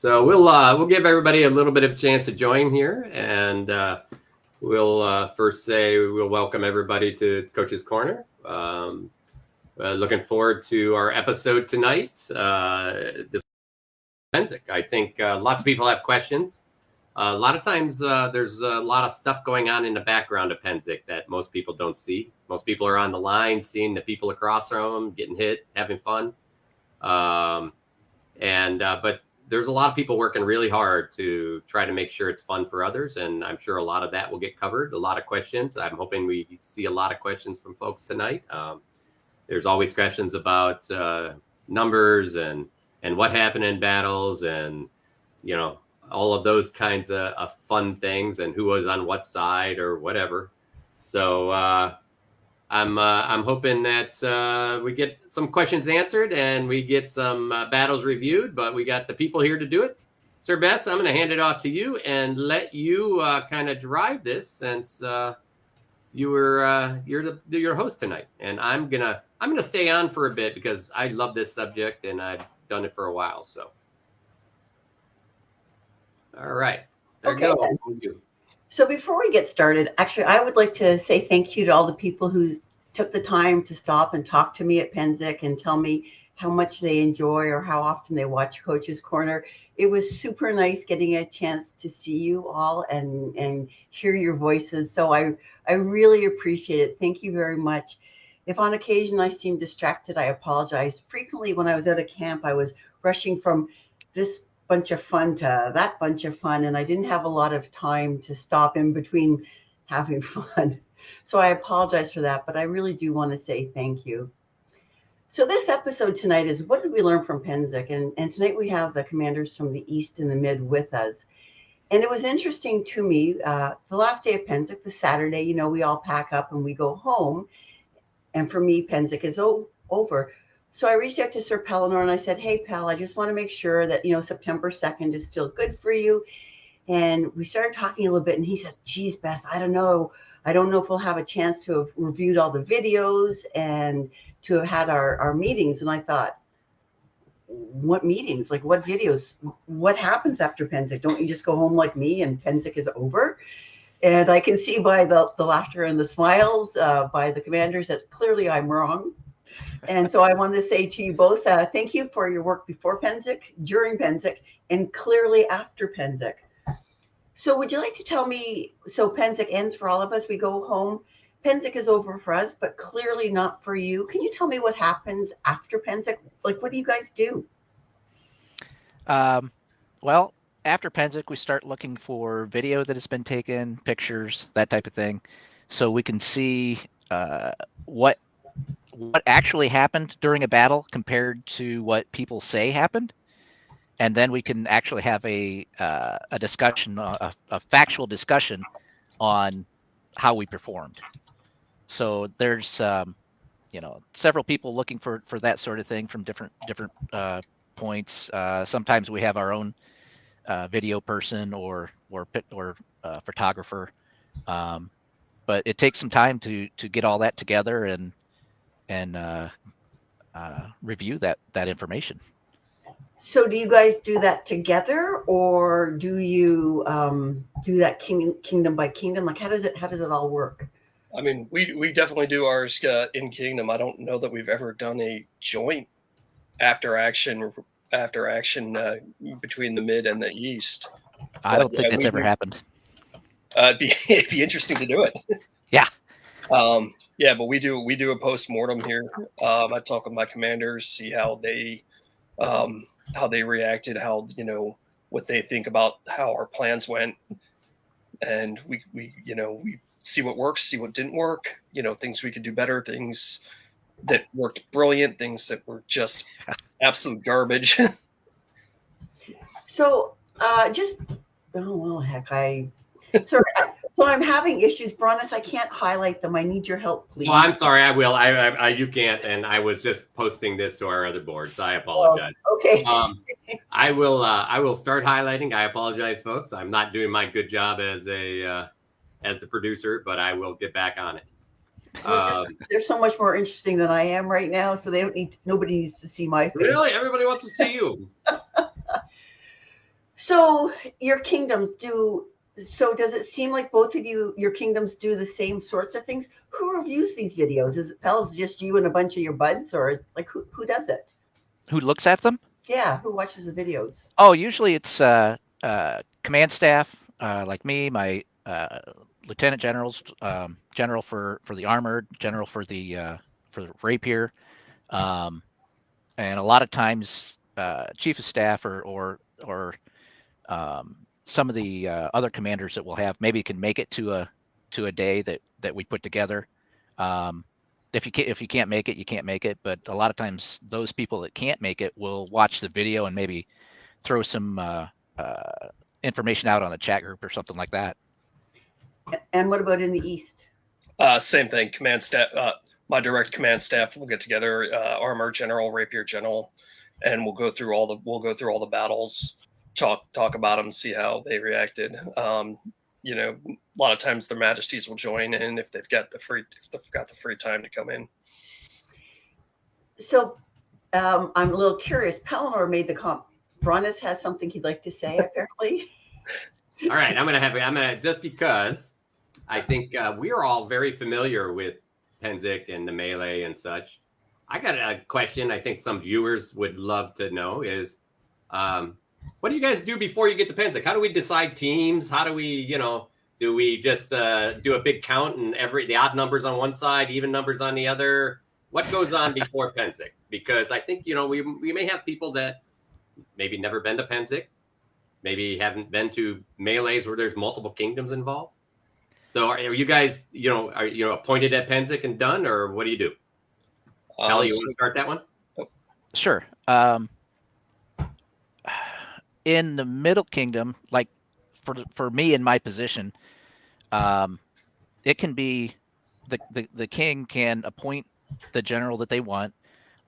So we'll give everybody a little bit of a chance to join here, and we'll first say we'll welcome everybody to Coach's Corner. Looking forward to our episode tonight. This Pennsic. I think lots of people have questions. A lot of times there's a lot of stuff going on in the background of Pennsic that most people don't see. Most people are on the line, seeing the people across from them, getting hit, having fun. But there's a lot of people working really hard to try to make sure it's fun for others. And I'm sure a lot of that will get covered. A lot of questions. I'm hoping we see a lot of questions from folks tonight. There's always questions about numbers and what happened in battles and, all of those kinds of fun things and who was on what side or whatever. So I'm hoping that we get some questions answered and we get some battles reviewed, but we got the people here to do it. Sir Bess, I'm going to hand it off to you and let you kind of drive this since you're your host tonight. And I'm gonna stay on for a bit because I love this subject and I've done it for a while. So, all right, there you go. So before we get started, actually, I would like to say thank you to all the people who took the time to stop and talk to me at Pennsic and tell me how much they enjoy or how often they watch Coach's Corner. It was super nice getting a chance to see you all and hear your voices. So I really appreciate it. Thank you very much. If on occasion I seem distracted, I apologize. Frequently when I was out of camp, I was rushing from this bunch of fun to that bunch of fun, and I didn't have a lot of time to stop in between having fun. So I apologize for that, but I really do want to say thank you. So this episode tonight is what did we learn from Pennsic? And tonight we have the commanders from the East and the Mid with us. And it was interesting to me, the last day of Pennsic, the Saturday, we all pack up and we go home. And for me, Pennsic is over. So I reached out to Sir Pellinor and I said, hey, Pell, I just want to make sure that, September 2nd is still good for you. And we started talking a little bit and he said, geez, Bess, I don't know. I don't know if we'll have a chance to have reviewed all the videos and to have had our meetings. And I thought, what meetings? Like what videos? What happens after Pennsic? Don't you just go home like me and Pennsic is over? And I can see by the laughter and the smiles by the commanders that clearly I'm wrong. And so I wanted to say to you both, thank you for your work before Pennsic, during Pennsic, and clearly after Pennsic. So would you like to tell me, so Pennsic ends for all of us, we go home, Pennsic is over for us, but clearly not for you. Can you tell me what happens after Pennsic? Like, what do you guys do? Well, after Pennsic, we start looking for video that has been taken, pictures, that type of thing, so we can see what actually happened during a battle compared to what people say happened. And then we can actually have a discussion, a factual discussion on how we performed. So there's, several people looking for that sort of thing from different points. Sometimes we have our own video person or photographer, but it takes some time to get all that together and review that information. So do you guys do that together, or do you do that kingdom by kingdom? Like how does it all work? I mean, we definitely do ours in kingdom. I don't know that we've ever done a joint after action between the Mid and the East. I don't think it's ever happened. It'd be interesting to do it. Yeah. But we do a post-mortem here. I talk with my commanders, see how they reacted, how what they think about how our plans went, and we see what works, see what didn't work, things we could do better, things that worked brilliant, things that were just absolute garbage. So sorry. So I'm having issues, Bronis. I can't highlight them. I need your help, please. Oh, I'm sorry. I will. You can't. And I was just posting this to our other boards. I apologize. Oh, okay. I will start highlighting. I apologize, folks. I'm not doing my good job as the producer, but I will get back on it. They're so much more interesting than I am right now, so nobody needs to see my face. Really? Everybody wants to see you. So your kingdoms do. So does it seem like both of you, your kingdoms do the same sorts of things? Who reviews these videos? Is it Pels just you and a bunch of your buds, or is, like who does it? Who looks at them? Yeah, who watches the videos? Oh, usually it's command staff, like me, my lieutenant generals, general for the armored, general for the rapier, um, and a lot of times chief of staff or some of the other commanders that we'll have maybe can make it to a day that we put together. If you can't make it, you can't make it. But a lot of times, those people that can't make it will watch the video and maybe throw some information out on a chat group or something like that. And what about in the East? Same thing. Command staff. My direct command staff will get together. Armor general, rapier general, and we'll go through all the battles, talk about them, see how they reacted. A lot of times their majesties will join in if they've got the free time to come in. So I'm a little curious. Pellinor made the comment. Bronis has something he'd like to say, apparently. All right, I'm gonna just because I think we are all very familiar with Pennsic and the melee and such. I got a question I think some viewers would love to know is, what do you guys do before you get to Pennsic? How do we decide teams? How do we, do we just do a big count and the odd numbers on one side, even numbers on the other? What goes on before Pennsic? Because I think, we may have people that maybe never been to Pennsic, maybe haven't been to melees where there's multiple kingdoms involved. So are you guys, are you appointed at Pennsic and done, or what do you do? Ellie, you want to start that one? Sure. In the Middle Kingdom, like for me in my position, it can be the king can appoint the general that they want,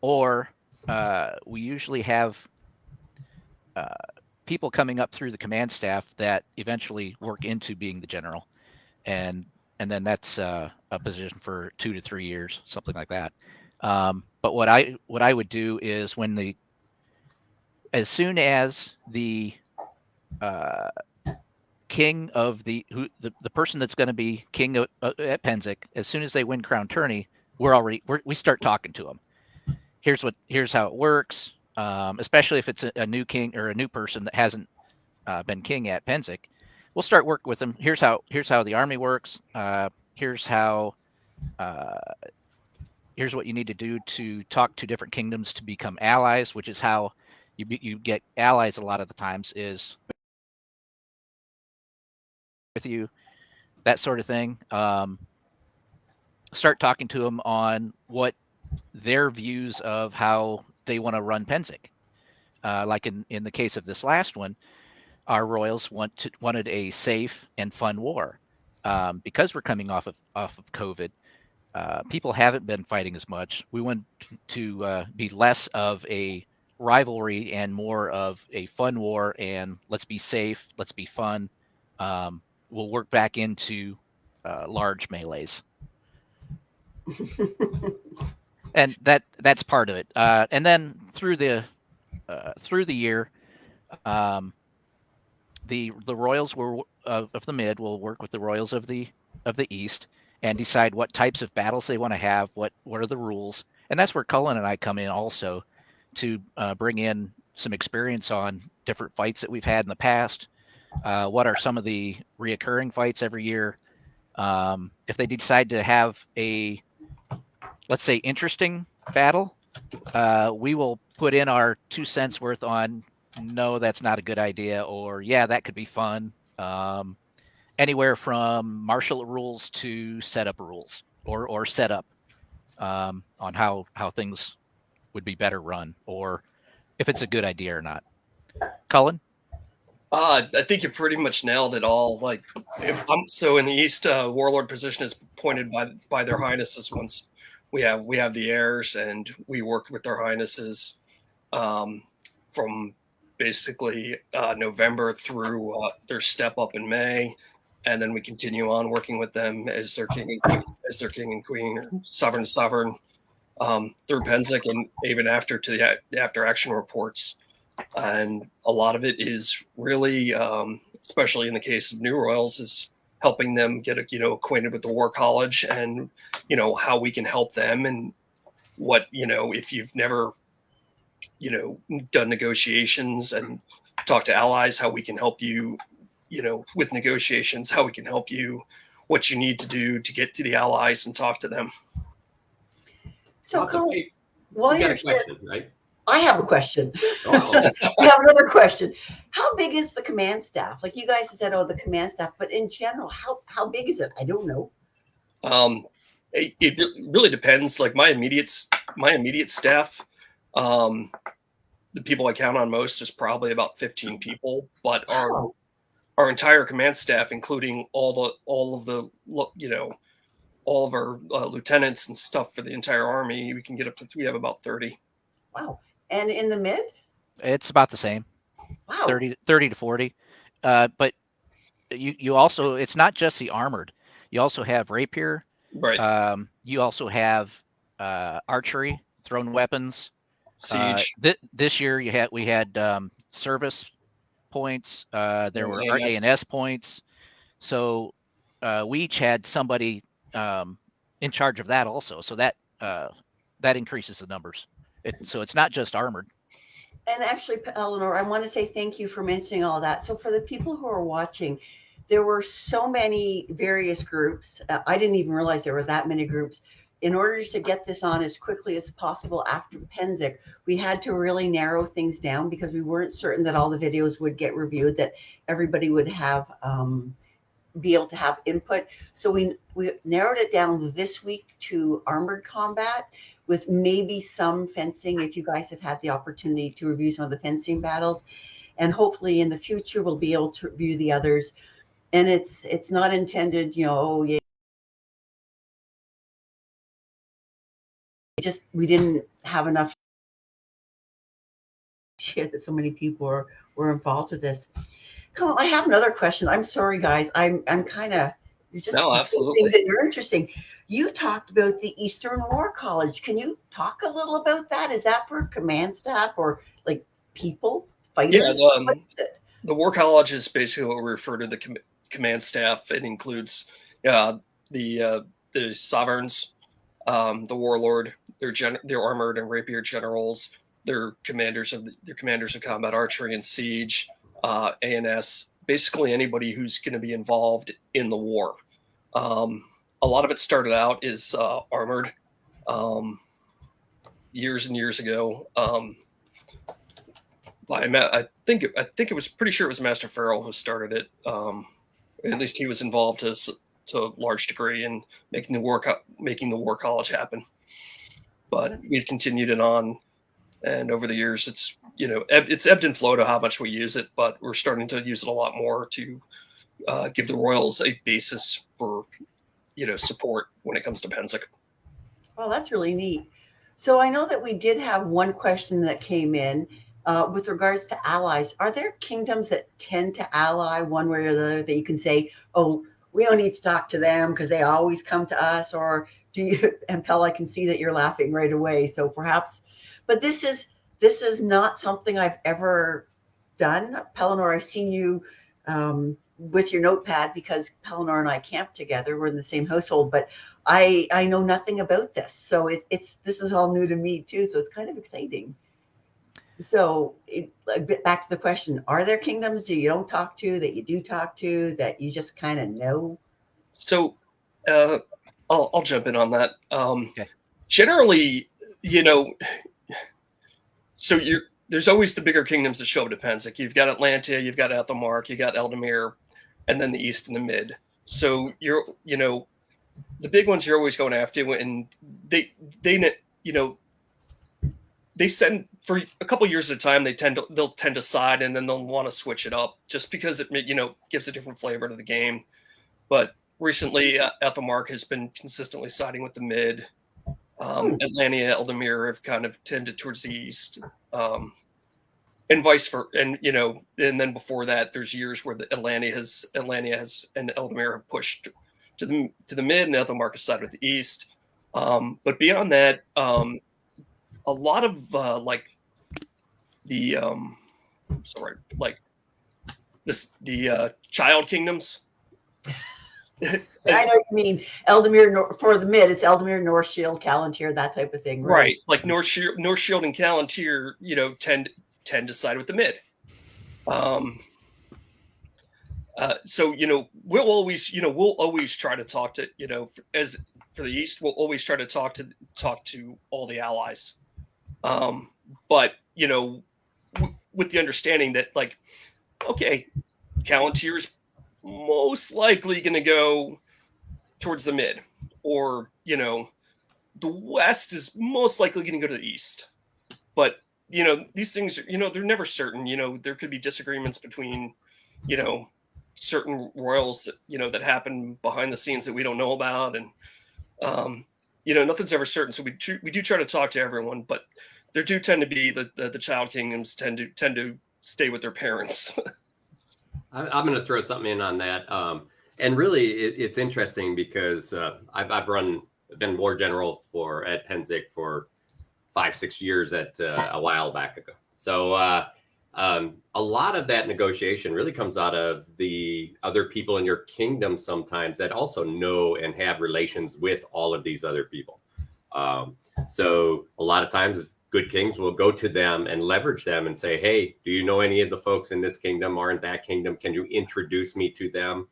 or we usually have people coming up through the command staff that eventually work into being the general, and then that's a position for 2 to 3 years, something like that. But what I would do is as soon as the king of the person that's going to be king at Pennsic, as soon as they win Crown Tourney, we start talking to them. Here's how it works. Especially if it's a new king or a new person that hasn't been king at Pennsic, we'll start working with them. Here's how the army works. Here's what you need to do to talk to different kingdoms to become allies, which is how you get allies a lot of the times is with you, that sort of thing. Start talking to them on what their views of how they want to run Pennsic. Like in the case of this last one, our royals wanted a safe and fun war. Because we're coming off of COVID, people haven't been fighting as much. We want to be less of a rivalry and more of a fun war, and let's be safe, let's be fun. We'll work back into large melees. And that's part of it. And then through the year, the royals of the mid will work with the royals of the east and decide what types of battles they want to have, what are the rules, and that's where Cullen and I come in also to bring in some experience on different fights that we've had in the past. What are some of the reoccurring fights every year? If they decide to have a, let's say, interesting battle, we will put in our 2 cents worth on, no, that's not a good idea, or yeah, that could be fun. Anywhere from martial rules to setup rules or setup on how things would be better run, or if it's a good idea or not. Cullen? I think you pretty much nailed it all. Like, so in the East, warlord position is appointed by their highnesses. Once we have the heirs, and we work with their highnesses from basically November through their step up in May, and then we continue on working with them as their king and queen, or sovereign through Pennsic, and even after to the after action reports. And a lot of it is really, especially in the case of new royals, is helping them get acquainted with the War College and how we can help them, and what if you've never done negotiations and talk to allies, how we can help you with negotiations, how we can help you, what you need to do to get to the allies and talk to them. So, Awesome. Colin, Hey, while you got you're a question, right? I have a question. Oh, I have another question. How big is the command staff? Like you guys have said, oh, the command staff, but in general, how big is it? I don't know. It really depends. Like my immediate staff, the people I count on most is probably about 15 people, but Wow. our entire command staff, including all of our lieutenants and stuff for the entire army, we have about 30. Wow. And in the mid? It's about the same, Wow. 30 to 40. But you also, it's not just the armored. You also have rapier. Right. You also have archery, thrown weapons. Siege. This year we had service points. There were ANS. ANS points. So we each had somebody in charge of that also. So that increases the numbers. So it's not just armored. And actually, Eleanor, I want to say thank you for mentioning all that. So for the people who are watching, there were so many various groups. I didn't even realize there were that many groups. In order to get this on as quickly as possible after Pennsic, we had to really narrow things down because we weren't certain that all the videos would get reviewed, that everybody would have be able to have input. So we narrowed it down this week to armored combat, with maybe some fencing, if you guys have had the opportunity to review some of the fencing battles. And hopefully in the future, we'll be able to review the others. And it's not intended, oh, yeah. Just, we didn't have enough here that so many people were involved with this. Colin, I have another question. I'm sorry, guys. I'm kind of, you're just absolutely. things that you're interesting. You talked about the Eastern War College. Can you talk a little about that? Is that for command staff or like people, fighters? Yeah, the War College is basically what we refer to the command staff. It includes the sovereigns, the warlord, their armored and rapier generals, their commanders of combat archery and siege, ANS, basically anybody who's going to be involved in the war. A lot of it started out as armored years and years ago. I think it was pretty sure it was Master Farrell who started it. At least he was involved to a large degree in making the War College happen. But we've continued it on, and over the years, it's ebbed and flowed to how much we use it. But we're starting to use it a lot more to give the Royals a basis for support when it comes to Pennsic. Well, that's really neat. So I know that we did have one question that came in with regards to allies. Are there kingdoms that tend to ally one way or the other that you can say, oh, we don't need to talk to them because they always come to us? Or do you, and Pell, I can see that you're laughing right away. So perhaps, but this is not something I've ever done. Pellinor, I've seen you with your notepad because Pellinor and I camped together. We're in the same household, but I know nothing about this. So this is all new to me too. So it's kind of exciting. So back to the question, are there kingdoms that you don't talk to, that you do talk to, that you just kind of know? So I'll jump in on that. Okay. Generally, so there's always the bigger kingdoms that show up to Pennsic. You've got Atlantia, you've got Ethelmark, you got Eldamir, and then the East and the Mid. So the big ones you're always going after, and they send for a couple years at a time. They'll tend to side, and then they'll want to switch it up just because it gives a different flavor to the game. But recently, Ethelmark has been consistently siding with the Mid. Atlantia, Eldamir have kind of tended towards the East, and vice versa. And then before that, there's years where Atlantia has and Eldamir have pushed to the Mid, and Ethelmark has sided with the East. But beyond that, a lot of sorry, like the child kingdoms. I know what you mean. Eldemir for the mid, it's Eldemir, North Shield, Callantyr, that type of thing, right? Like North Shield and Callantyr, tend to side with the mid. So we'll always try to talk to as for the East, we'll always try to talk to all the allies, but with the understanding that okay, Callantyr is most likely going to go towards the mid, or the West is most likely going to go to the East, but these things they're never certain. There could be disagreements between certain royals that that happen behind the scenes that we don't know about, and nothing's ever certain. So we do try to talk to everyone, but there do tend to be the child kingdoms tend to stay with their parents. I'm going to throw something in on that, and really it's interesting because I've been war general at Pennsic for 5-6 years a while back ago. So a lot of that negotiation really comes out of the other people in your kingdom sometimes that also know and have relations with all of these other people. So a lot of times good kings will go to them and leverage them and say, hey, do you know any of the folks in this kingdom or in that kingdom? Can you introduce me to them?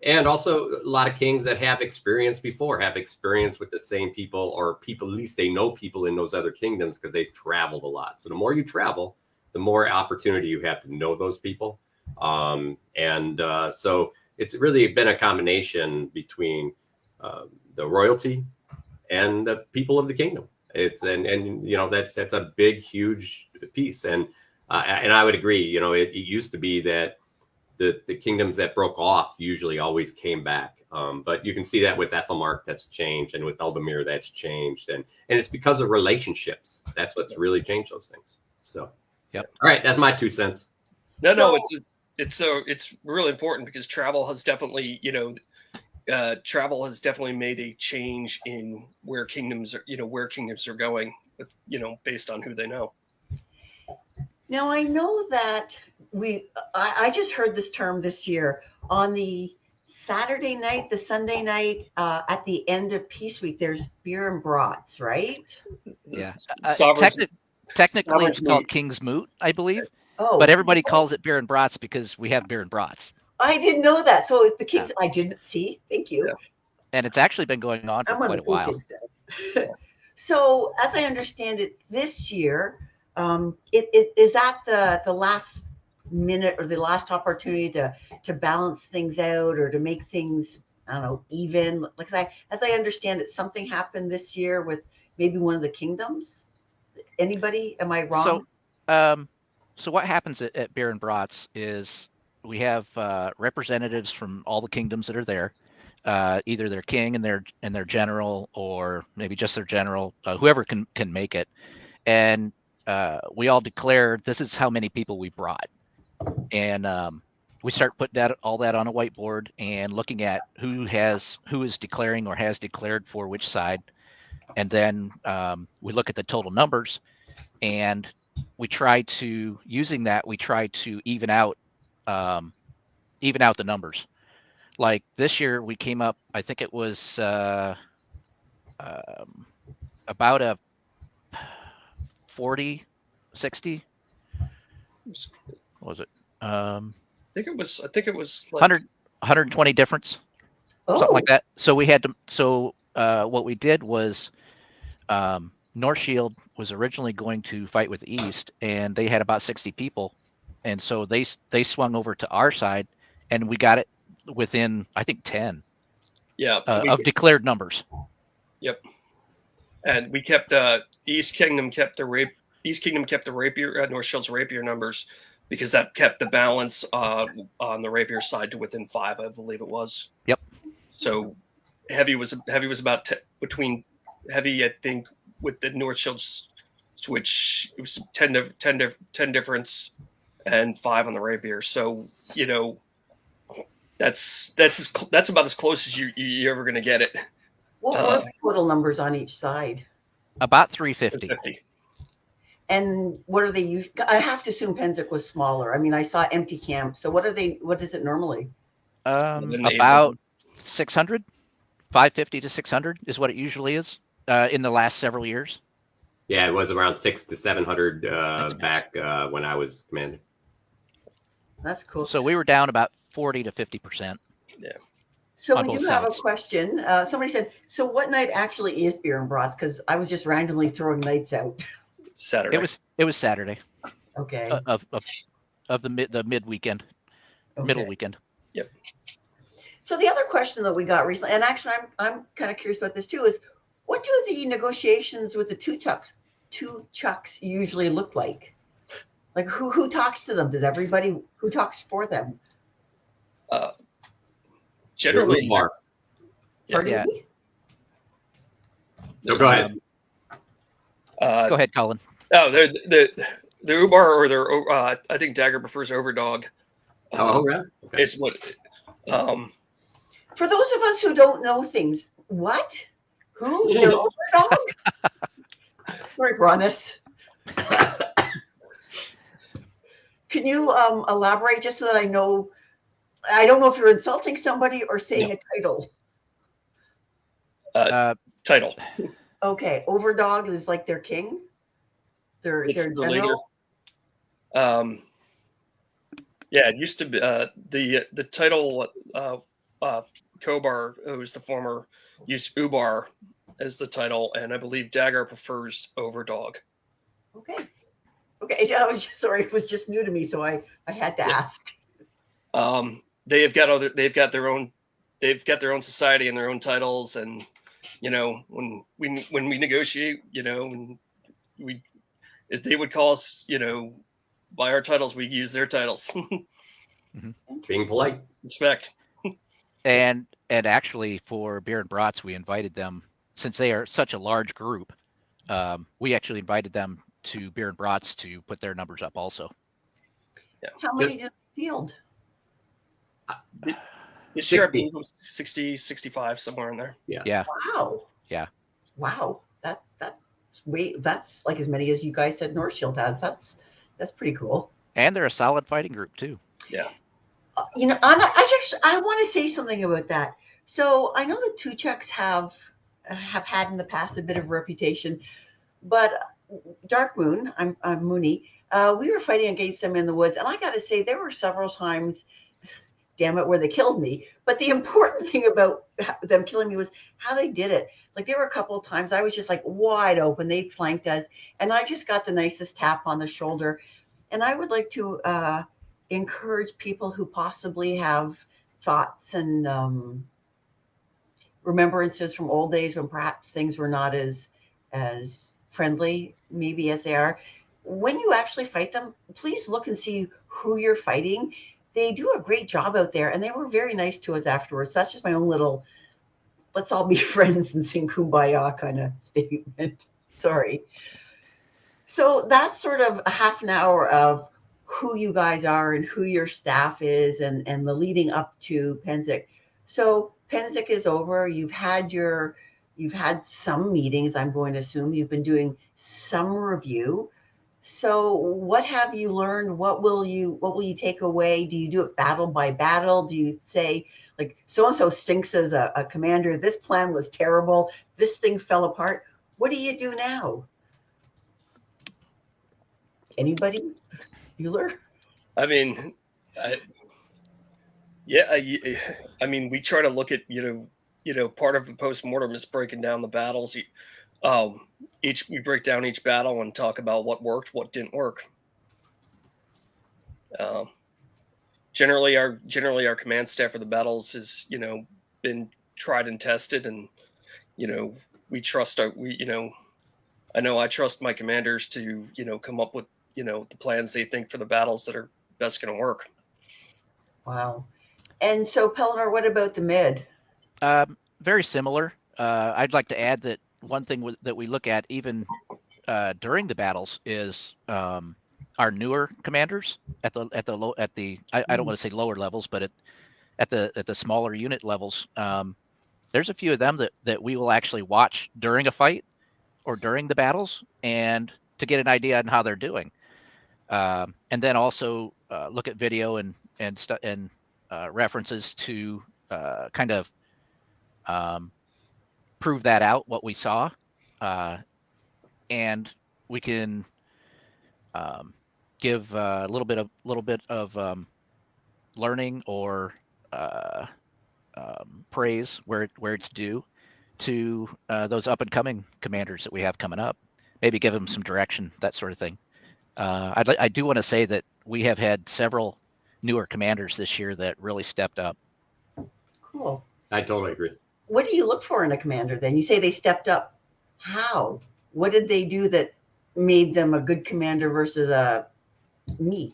And also a lot of kings that have experience with the same people, or people, at least they know people in those other kingdoms because they've traveled a lot. So the more you travel, the more opportunity you have to know those people. So it's really been a combination between the royalty and the people of the kingdom. That's a big, huge piece. And I would agree, it used to be that the kingdoms that broke off usually always came back. But you can see that with Ethelmark, that's changed, and with Eldemir, that's changed. And it's because of relationships. That's what's really changed those things. So, yep. All right, that's my 2 cents. No, it's really important because travel has definitely, made a change in where kingdoms are going with, based on who they know. Now, I know that I just heard this term this year on the Saturday night, the Sunday night, at the end of Peace Week, there's beer and brats, right? Yeah. Sovereign's Technically, it's called Moot. King's Moot, I believe. Oh, but everybody calls it beer and brats because we have beer and brats. I didn't know that. So the Kings, I didn't see. Thank you. Yeah. And it's actually been going on for quite a while. So, as I understand it, this year, is that the last minute or the last opportunity to balance things out or to make things, I don't know, even? Like as I understand it, something happened this year with maybe one of the kingdoms. Anybody? Am I wrong? So what happens at Beer and Brats is we have representatives from all the kingdoms that are there, either their king and their general, or maybe just their general, whoever can make it, and we all declare this is how many people we brought, and we start putting all that on a whiteboard and looking at who is declaring or has declared for which side, and then we look at the total numbers, and we try to even out the numbers. Like this year we came up, I think it was about a 40-60. What was it? I think it was like 120 difference. Something like that. So we had to. So what we did was, North Shield was originally going to fight with the East, and they had about 60 people, and so they swung over to our side, and we got it within, I think, 10. Yeah. Of declared numbers. Yep. And we kept East Kingdom kept the rapier, North Shield's rapier numbers, because that kept the balance on the rapier side to within 5, I believe it was. Yep. So heavy was about between heavy, I think, with the North Shield's switch, it was 10 difference and 5 on the rapier. So that's about as close as you're ever going to get it. What were the total numbers on each side? About 350. 50. And what are they use? I have to assume Pennsic was smaller. I mean, I saw empty camp. So what are they? What is it normally? About 600, 550 to 600 is what it usually is in the last several years. Yeah, it was around 600 to 700 back when I was commanding. That's cool. So we were down about 40 to 50%. Yeah. So on we do both have a sides. question. Somebody said, "So what night actually is beer and brats?" Because I was just randomly throwing nights out. Saturday. It was Saturday Okay. of the mid weekend, middle Okay. weekend. Yep. So the other question that we got recently, and actually I'm kind of curious about this too, is what do the negotiations with the two chucks usually look like? Like who talks to them? Does everybody who talks for them? Generally, Bar. Pardon Yeah. me? So go ahead. Go ahead, Colin. Oh, the Ubar or their I think Dagger prefers Overdog. Yeah. Okay. It's what. For those of us who don't know things, what? Who? They're overdog? Sorry, Bronis. Can you elaborate just so that I know? I don't know if you're insulting somebody or saying a title. Title. Okay, overdog is like their king. Their general. Yeah, it used to be the title Kobar, who's the former, used Ubar as the title, and I believe Dagger prefers Overdog. Okay. I was just, sorry, it was just new to me, so I had to ask. They've got their own society and their own titles, and when we negotiate, if they would call us, by our titles, we use their titles. Mm-hmm. Being polite. Respect. And actually for Beer and Brats, we invited them, since they are such a large group, we actually invited them to Beer and Brats to put their numbers up also. Yeah. How many did they field? This year I believe it was 60, 65, somewhere in there. Yeah. Wow. Yeah. Wow. That's like as many as you guys said North Shield has. That's pretty cool. And they're a solid fighting group too. Yeah. I want to say something about that. So I know the two chucks have had in the past a bit of reputation, but Dark Moon, I'm Mooney. We were fighting against them in the woods, and I got to say there were several times, damn it, where they killed me. But the important thing about them killing me was how they did it. Like there were a couple of times I was just like wide open. They flanked us, and I just got the nicest tap on the shoulder. And I would like to encourage people who possibly have thoughts and remembrances from old days when perhaps things were not as friendly maybe as they are. When you actually fight them, please look and see who you're fighting. They do a great job out there, and they were very nice to us afterwards. That's just my own little let's all be friends and sing kumbaya kind of statement. Sorry. So that's sort of a half an hour of who you guys are and who your staff is and the leading up to Pennsic. So Pennsic is over. You've had some meetings, I'm going to assume. You've been doing some review. So what have you learned? What will you take away? Do you do it battle by battle? Do you say, like, so-and-so stinks as a commander, this plan was terrible, this thing fell apart? What do you do now? Anybody? Bueller? I mean, we try to look at, part of the post-mortem is breaking down the battles. We break down each battle and talk about what worked, what didn't work. Generally our command staff for the battles has, been tried and tested, and, we trust I know I trust my commanders to, come up with, the plans they think for the battles that are best going to work. Wow. And so, Pellinor, what about the mid? Very similar. I'd like to add that one thing that we look at even during the battles is our newer commanders I don't want to say lower levels, but at the smaller unit levels. There's a few of them that we will actually watch during a fight or during the battles, and to get an idea on how they're doing, and then also look at video and references to kind of prove that out what we saw, and we can give a little bit of learning or praise where it's due to those up and coming commanders that we have coming up. Maybe give them some direction, that sort of thing. I do want to say that we have had several newer commanders this year that really stepped up. Cool. I totally agree. What do you look for in a commander then? You say they stepped up. How? What did they do that made them a good commander versus me?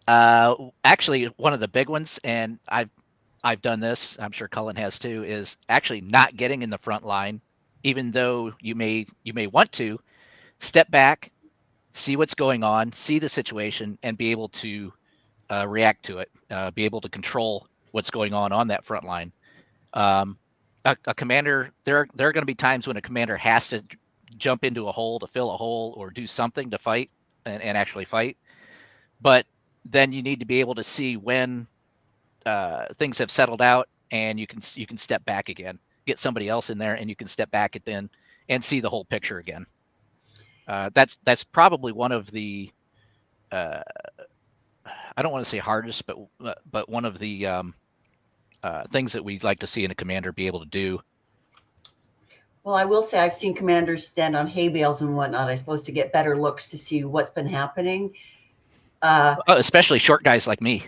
Actually, one of the big ones, and I've done this, I'm sure Cullen has too, is actually not getting in the front line, even though you may want to. Step back, see what's going on, see the situation, and be able to react to it, be able to control what's going on that front line. A commander, there are going to be times when a commander has to jump into a hole to fill a hole or do something to fight and actually fight. But then you need to be able to see when things have settled out, and you can step back again, get somebody else in there, and you can step back and see the whole picture again. That's probably one of the I don't want to say hardest, but one of the things that we'd like to see in a commander be able to do. Well, I will say I've seen commanders stand on hay bales and whatnot, I suppose, to get better looks to see what's been happening. Especially short guys like me.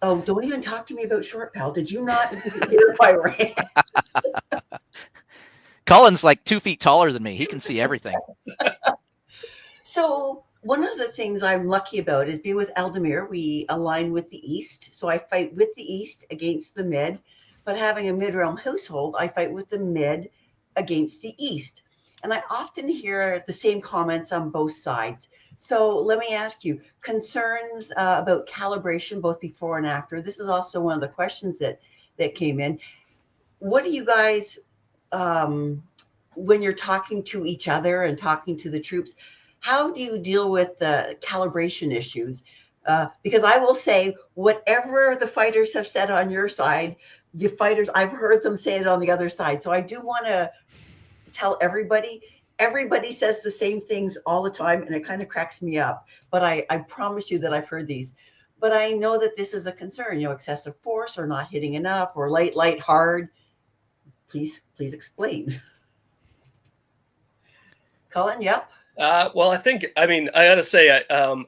Oh, don't even talk to me about short, pal. Did you not hear my rant? Cullen's like 2 feet taller than me. He can see everything. So one of the things I'm lucky about is being with Eldemir. We align with the East. So I fight with the East against the Mid. But having a mid-realm household, I fight with the Mid against the East. And I often hear the same comments on both sides. So let me ask you, concerns about calibration, both before and after. This is also one of the questions that came in. What do you guys, when you're talking to each other and talking to the troops, how do you deal with the calibration issues? Because I will say, whatever the fighters have said on your side, the fighters, I've heard them say it on the other side. So I do want to tell everybody says the same things all the time, and it kind of cracks me up. But I promise you that I've heard these. But I know that this is a concern, excessive force or not hitting enough or light, hard. Please explain. Cullen, yep. Well, I gotta say, I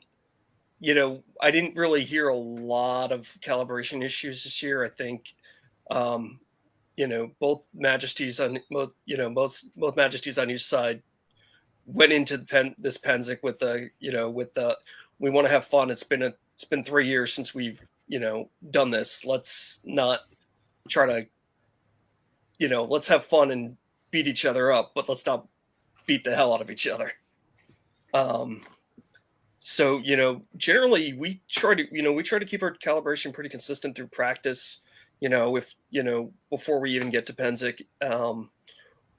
didn't really hear a lot of calibration issues this year. I think, both majesties on both majesties on each side went into this Pennsic with we want to have fun. It's been 3 years since we've done this. Let's not try to let's have fun and beat each other up, but let's not beat the hell out of each other. So generally we try to keep our calibration pretty consistent through practice. If before we even get to Pennsic, when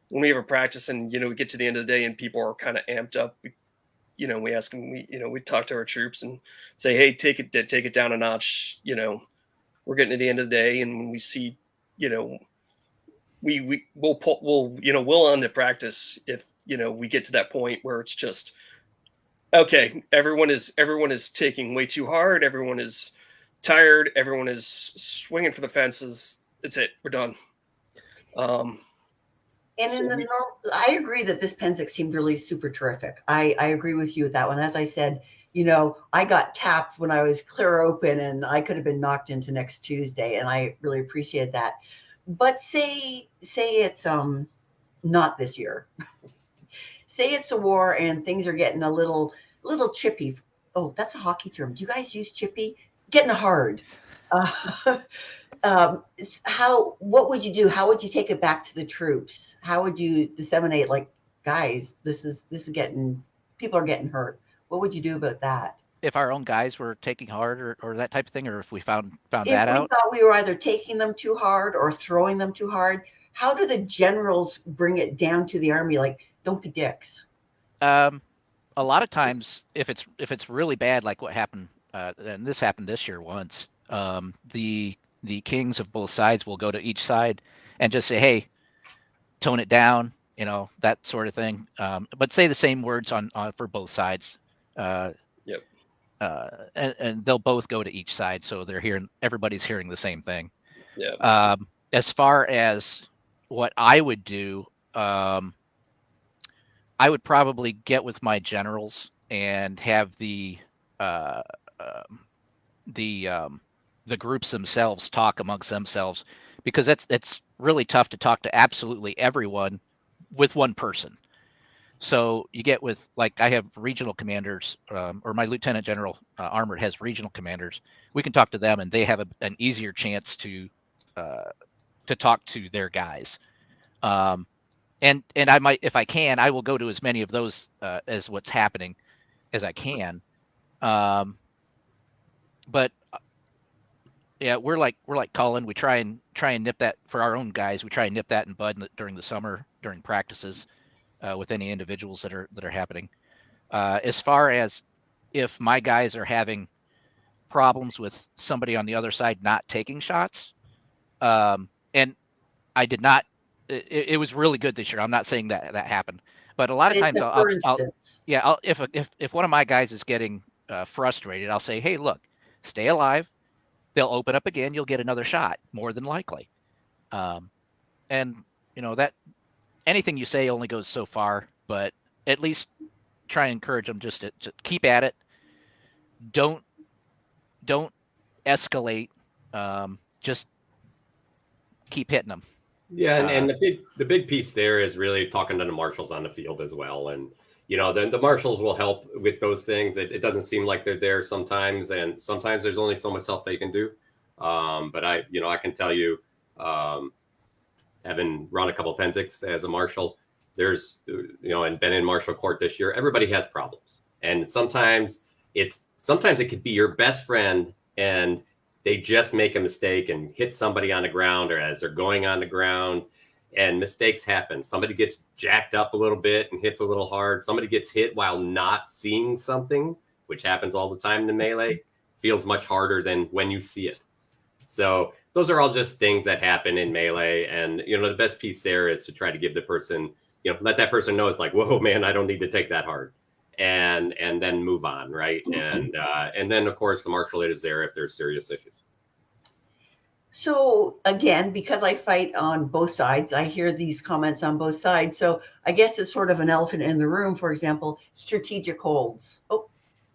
we have a practice and we get to the end of the day and people are kind of amped up, we ask them, we talk to our troops and say, hey, take it down a notch. We're getting to the end of the day, and when we see, we'll end the practice if we get to that point where it's just okay. Everyone is taking way too hard. Everyone is tired. Everyone is swinging for the fences. That's it. We're done. And I agree that this Pennsic seemed really super terrific. I agree with you with that one. As I said, I got tapped when I was clear open, and I could have been knocked into next Tuesday, and I really appreciate that. But say it's not this year. Say it's a war and things are getting a little chippy. Oh, that's a hockey term. Do you guys use chippy? Getting hard. What would you do? How would you take it back to the troops? How would you disseminate, like, guys, this is getting, people are getting hurt. What would you do about that? If our own guys were taking hard or that type of thing, or if we found that out? If we thought we were either taking them too hard or throwing them too hard, how do the generals bring it down to the army? Like, don't be dicks. a lot of times, if it's really bad, like what happened, and this happened this year once, the kings of both sides will go to each side and just say, "Hey, tone it down," that sort of thing. But say the same words on for both sides. Uh, Yep. and they'll both go to each side, so everybody's hearing the same thing. Yeah. As far as what I would do, I would probably get with my generals and have uh, um, the groups themselves talk amongst themselves, because it's really tough to talk to absolutely everyone with one person. So you get with, like, I have regional commanders, or my lieutenant general Armored has regional commanders. We can talk to them, and they have an easier chance uh, to talk to their guys. Um, and I might, if I can, I will go to as many of those as what's happening as I can. Um, but yeah, we're like Colin. We try and nip that for our own guys. We try and nip that in bud during the summer, during practices, with any individuals that are happening. As far as if my guys are having problems with somebody on the other side not taking shots, and I did not. It was really good this year. I'm not saying that happened, but a lot of It's times a I'll, for I'll instance. yeah, if one of my guys is getting frustrated, I'll say, hey, look, stay alive. They'll open up again. You'll get another shot, more than likely. Um, and that anything you say only goes so far, but at least try and encourage them just to keep at it. Don't don't escalate. Just keep hitting them. Yeah, and Uh, the big piece there is really talking to the marshals on the field as well, and then the marshals will help with those things. It doesn't seem like they're there sometimes, and sometimes there's only so much help they can do. But I can tell you, um, having run a couple of Pennsics as a marshal, there's and been in marshal court this year, everybody has problems, and sometimes it could be your best friend, and they just make a mistake and hit somebody on the ground, or as they're going on the ground, and mistakes happen. Somebody gets jacked up a little bit and hits a little hard. Somebody gets hit while not seeing something, which happens all the time in the melee. Feels much harder than when you see it. So those are all just things that happen in melee. And, the best piece there is to try to give the person, let that person know it's like, whoa, man, I don't need to take that hard. And then move on, right? And then, of course, the martial aid is there if there's serious issues. So again, because I fight on both sides, I hear these comments on both sides. So I guess it's sort of an elephant in the room. For example, strategic holds. Oh,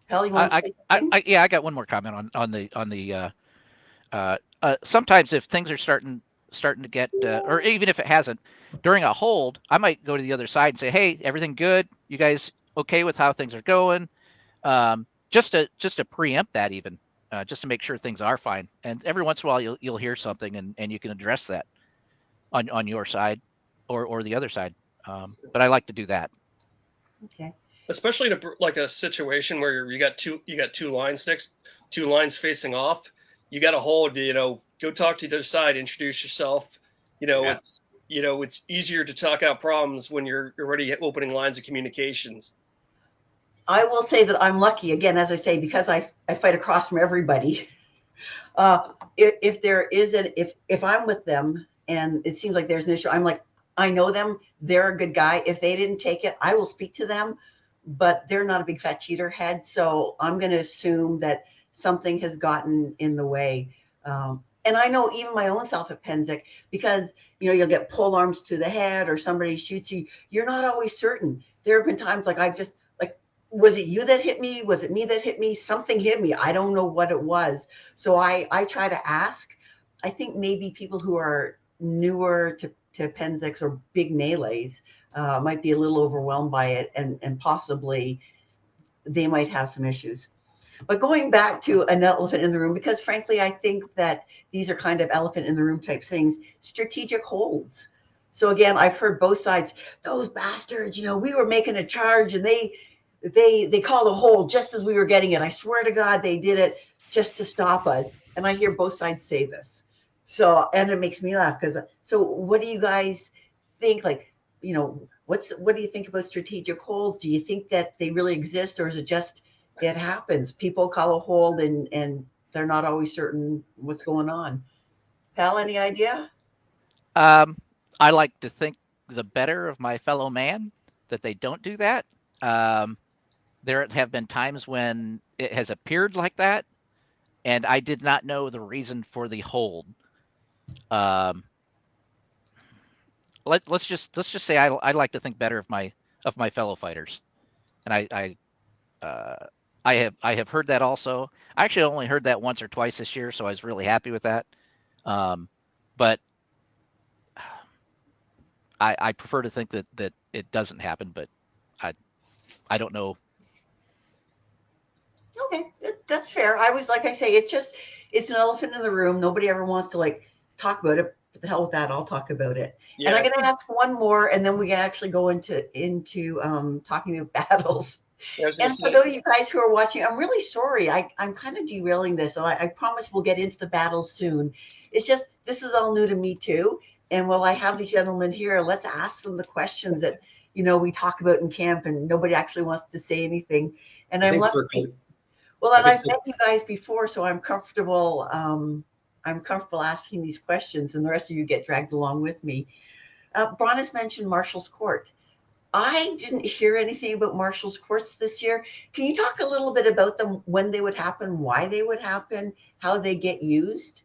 Hell, you want to say something? yeah, I got one more comment on the sometimes if things are starting to get, or even if it hasn't, during a hold, I might go to the other side and say, hey, everything good? You guys okay with how things are going? Just to preempt that, even just to make sure things are fine. And every once in a while you'll hear something, and you can address that on your side or the other side. But I like to do that. Okay. Especially in like a situation where you got two lines facing off. You got to hold. Go talk to the other side. Introduce yourself. Yeah. It's easier to talk out problems when you're already opening lines of communications. I will say that I'm lucky, again, as I say, because I fight across from everybody. If there is if I'm with them and it seems like there's an issue, I'm like, I know them. They're a good guy. If they didn't take it, I will speak to them, but they're not a big fat cheater head. So I'm going to assume that something has gotten in the way. And I know even my own self at Pennsic, because, you'll get pole arms to the head or somebody shoots you. You're not always certain. There have been times like I've just, was it you that hit me? Was it me that hit me? Something hit me. I don't know what it was. So I try to ask. I think maybe people who are newer to Pennsics or big melees might be a little overwhelmed by it, and possibly they might have some issues. But going back to an elephant in the room, because frankly, I think that these are kind of elephant in the room type things, strategic holds. So again, I've heard both sides, those bastards, we were making a charge and they called a hold just as we were getting it. I swear to God, they did it just to stop us. And I hear both sides say this. So, and it makes me laugh so what do you guys think? what do you think about strategic holds? Do you think that they really exist, or is it just it happens? People call a hold and they're not always certain what's going on. Pal, any idea? I like to think the better of my fellow man that they don't do that. There have been times when it has appeared like that, and I did not know the reason for the hold. Let's just say I like to think better of my fellow fighters, and I have heard that also. I actually only heard that once or twice this year, so I was really happy with that. But I prefer to think that it doesn't happen, but I don't know. Okay, that's fair. I was, like I say, it's an elephant in the room. Nobody ever wants to like talk about it. But the hell with that, I'll talk about it. Yeah. And I'm going to ask one more, and then we can actually go into talking about battles. Yeah, And for those of you guys who are watching, I'm really sorry. I'm kind of derailing this, and I promise we'll get into the battles soon. It's just this is all new to me too. And while I have these gentlemen here, let's ask them the questions that we talk about in camp, and nobody actually wants to say anything. And I'm lucky. Well, and I've met you guys before, so I'm comfortable. I'm comfortable asking these questions, and the rest of you get dragged along with me. Bronis mentioned Marshall's Court. I didn't hear anything about Marshall's Courts this year. Can you talk a little bit about them, when they would happen, why they would happen, how they get used?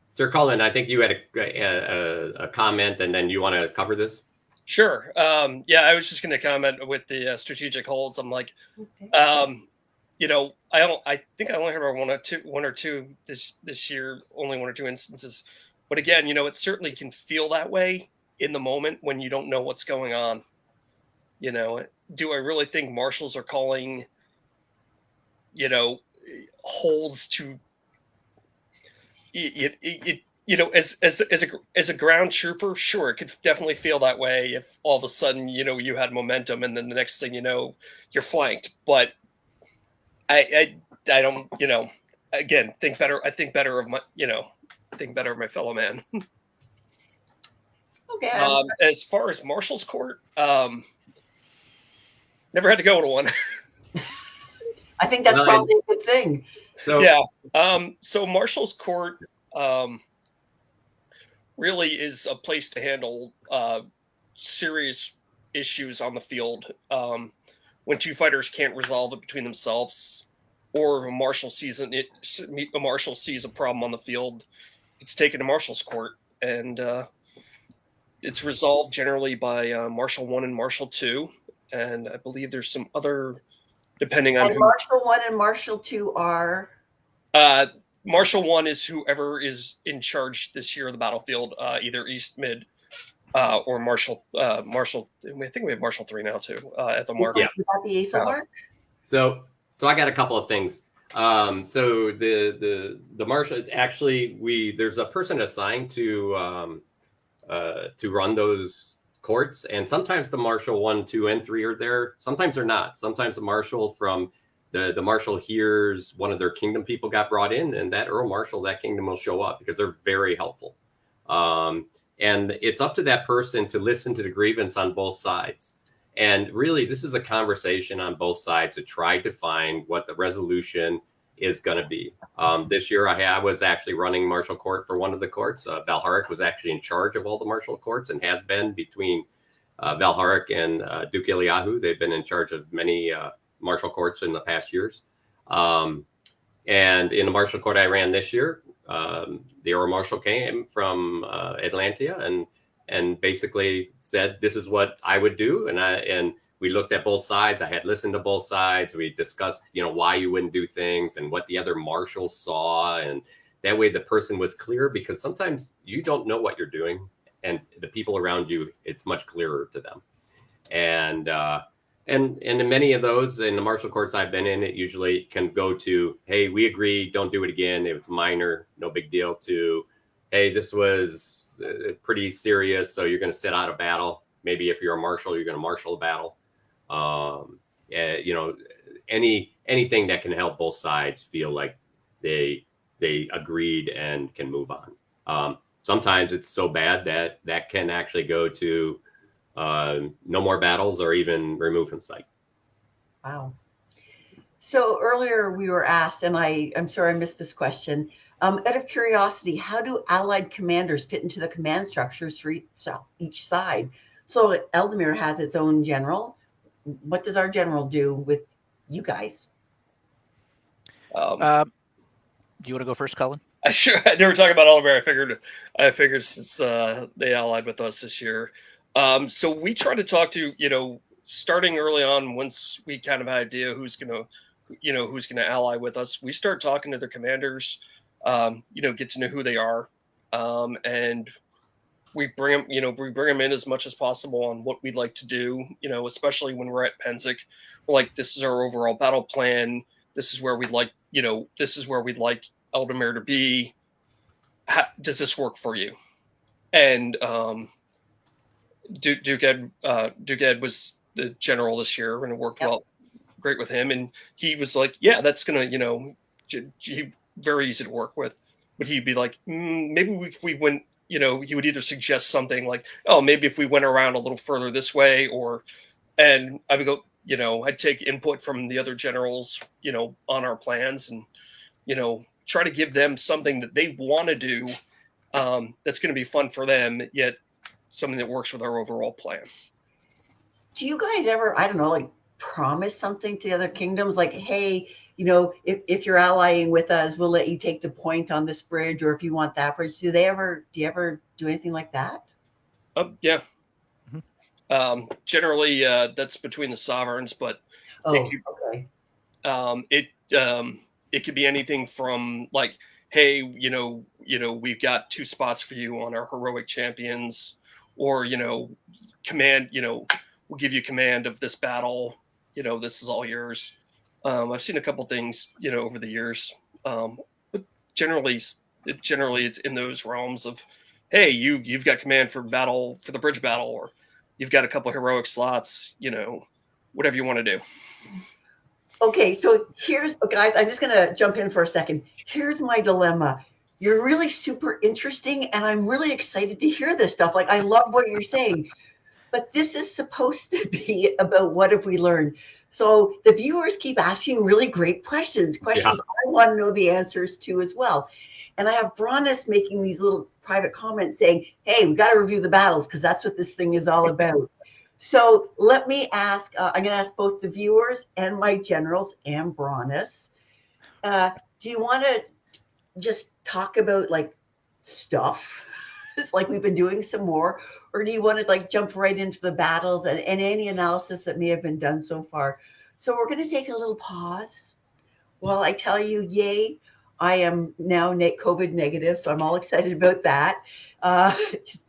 Sir Colin, I think you had a comment, and then you want to cover this? Sure. Yeah, I was just going to comment with the strategic holds. I'm like, Okay. I think I only heard about one or two this year, only one or two instances. But again, it certainly can feel that way in the moment when you don't know what's going on. Do I really think marshals are calling, holds to, as a ground trooper? Sure, it could definitely feel that way if all of a sudden, you had momentum and then the next thing you know, you're flanked. But I don't, again, think better. I think better of my fellow man. Okay. As far as Marshall's Court, never had to go to one. I think that's probably a good thing. So yeah. So Marshall's Court really is a place to handle serious issues on the field. When two fighters can't resolve it between themselves, or a marshal sees a problem on the field, it's taken to Marshall's Court, and it's resolved generally by Marshal 1 and Marshal 2, and I believe there's some other, depending on who. Marshal 1 and Marshal 2 are? Marshal 1 is whoever is in charge this year of the battlefield, either East, Mid, or Marshal. I think we have Marshal 3 now too at the mark. Yeah. Would that be Mark? So I got a couple of things. So the marshal, actually, there's a person assigned to run those courts, and sometimes the Marshal 1, 2, and 3 are there. Sometimes they're not. Sometimes the Marshal from the Marshal hears one of their kingdom people got brought in, and that Earl Marshal, that kingdom will show up because they're very helpful. And it's up to that person to listen to the grievance on both sides. And really, this is a conversation on both sides to try to find what the resolution is going to be. This year, I was actually running Marshal Court for one of the courts. Valharic was actually in charge of all the Marshal Courts and has been between Valharic and Duke Eliyahu. They've been in charge of many Marshal Courts in the past years. And in the Marshal Court I ran this year, the Earl Marshal came from Atlantia and basically said, this is what I would do. And we looked at both sides. I had listened to both sides. We discussed, why you wouldn't do things and what the other marshals saw. And that way the person was clear, because sometimes you don't know what you're doing, and the people around you, it's much clearer to them. And in many of those, in the marshal courts I've been in, it usually can go to, hey, we agree, don't do it again. If it's minor, no big deal, to, hey, this was pretty serious, so you're going to sit out a battle. Maybe if you're a marshal, you're going to marshal a battle. Anything that can help both sides feel like they agreed and can move on. Sometimes it's so bad that can actually go to no more battles or even removed from sight. Wow. So earlier we were asked, and I'm sorry I missed this question. Out of curiosity, how do Allied commanders fit into the command structures for each side? So Eldamir has its own general. What does our general do with you guys? Do you want to go first, Colin? Sure. They were talking about Oliver. I figured since they allied with us this year. So we try to talk to, starting early on, once we kind of had an idea who's gonna ally with us, we start talking to their commanders, get to know who they are, and we bring them in as much as possible on what we'd like to do, especially when we're at Pennsic. We're like, this is our overall battle plan. This is where we'd like Eldamir to be. Does this work for you? And Duke Ed was the general this year, and it worked great with him. And he was like, yeah, that's gonna, very easy to work with. But he'd be like, maybe if we went, he would either suggest something like, oh, maybe if we went around a little further this way, and I would go, I'd take input from the other generals, on our plans, and, try to give them something that they want to do, that's going to be fun for them, yet something that works with our overall plan. Do you guys ever, I don't know, like promise something to the other kingdoms? Like, hey, if you're allying with us, we'll let you take the point on this bridge, or if you want that bridge. Do you ever do anything like that? Yeah. Generally, that's between the sovereigns, but okay. It could be anything from like, hey, we've got 2 spots for you on our heroic champions, or command, we'll give you command of this battle. This is all yours. I've seen a couple things, over the years, but generally it's in those realms of, hey, you've got command for the bridge battle, or you've got a couple heroic slots, whatever you want to do. Okay, so guys, I'm just going to jump in for a second. Here's my dilemma. You're really super interesting, and I'm really excited to hear this stuff. Like, I love what you're saying, but this is supposed to be about what have we learned. So the viewers keep asking really great questions I want to know the answers to as well. And I have Bronis making these little private comments saying, hey, we got to review the battles because that's what this thing is all about. So let me ask, I'm going to ask both the viewers and my generals and Bronis. Do you want to just talk about like stuff? It's like we've been doing some more, or do you want to like jump right into the battles and any analysis that may have been done so far? So we're going to take a little pause while I tell you, yay, I am now COVID negative, so I'm all excited about that.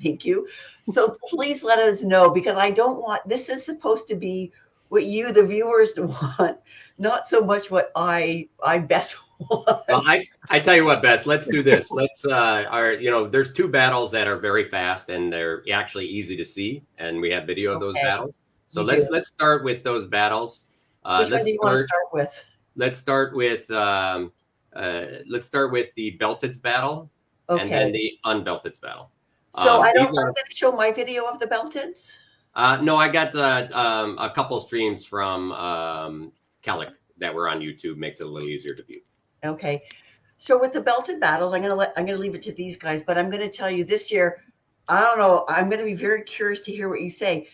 Thank you. So please let us know, because I don't want, this is supposed to be what you, the viewers, want, not so much what I best want. Well, I tell you what, Bess, let's do this. Let's there's 2 battles that are very fast and they're actually easy to see, and we have video of those battles. So let's start with those battles. Which one do you want to start with? Let's start with the Belteds battle, and then the Unbelteds battle. So I'm going to show my video of the Belteds. No, I got a couple streams from Kellic that were on YouTube. Makes it a little easier to view. Okay, so with the belted battles, I'm going to leave it to these guys, but I'm going to tell you this year, I don't know, I'm going to be very curious to hear what you say.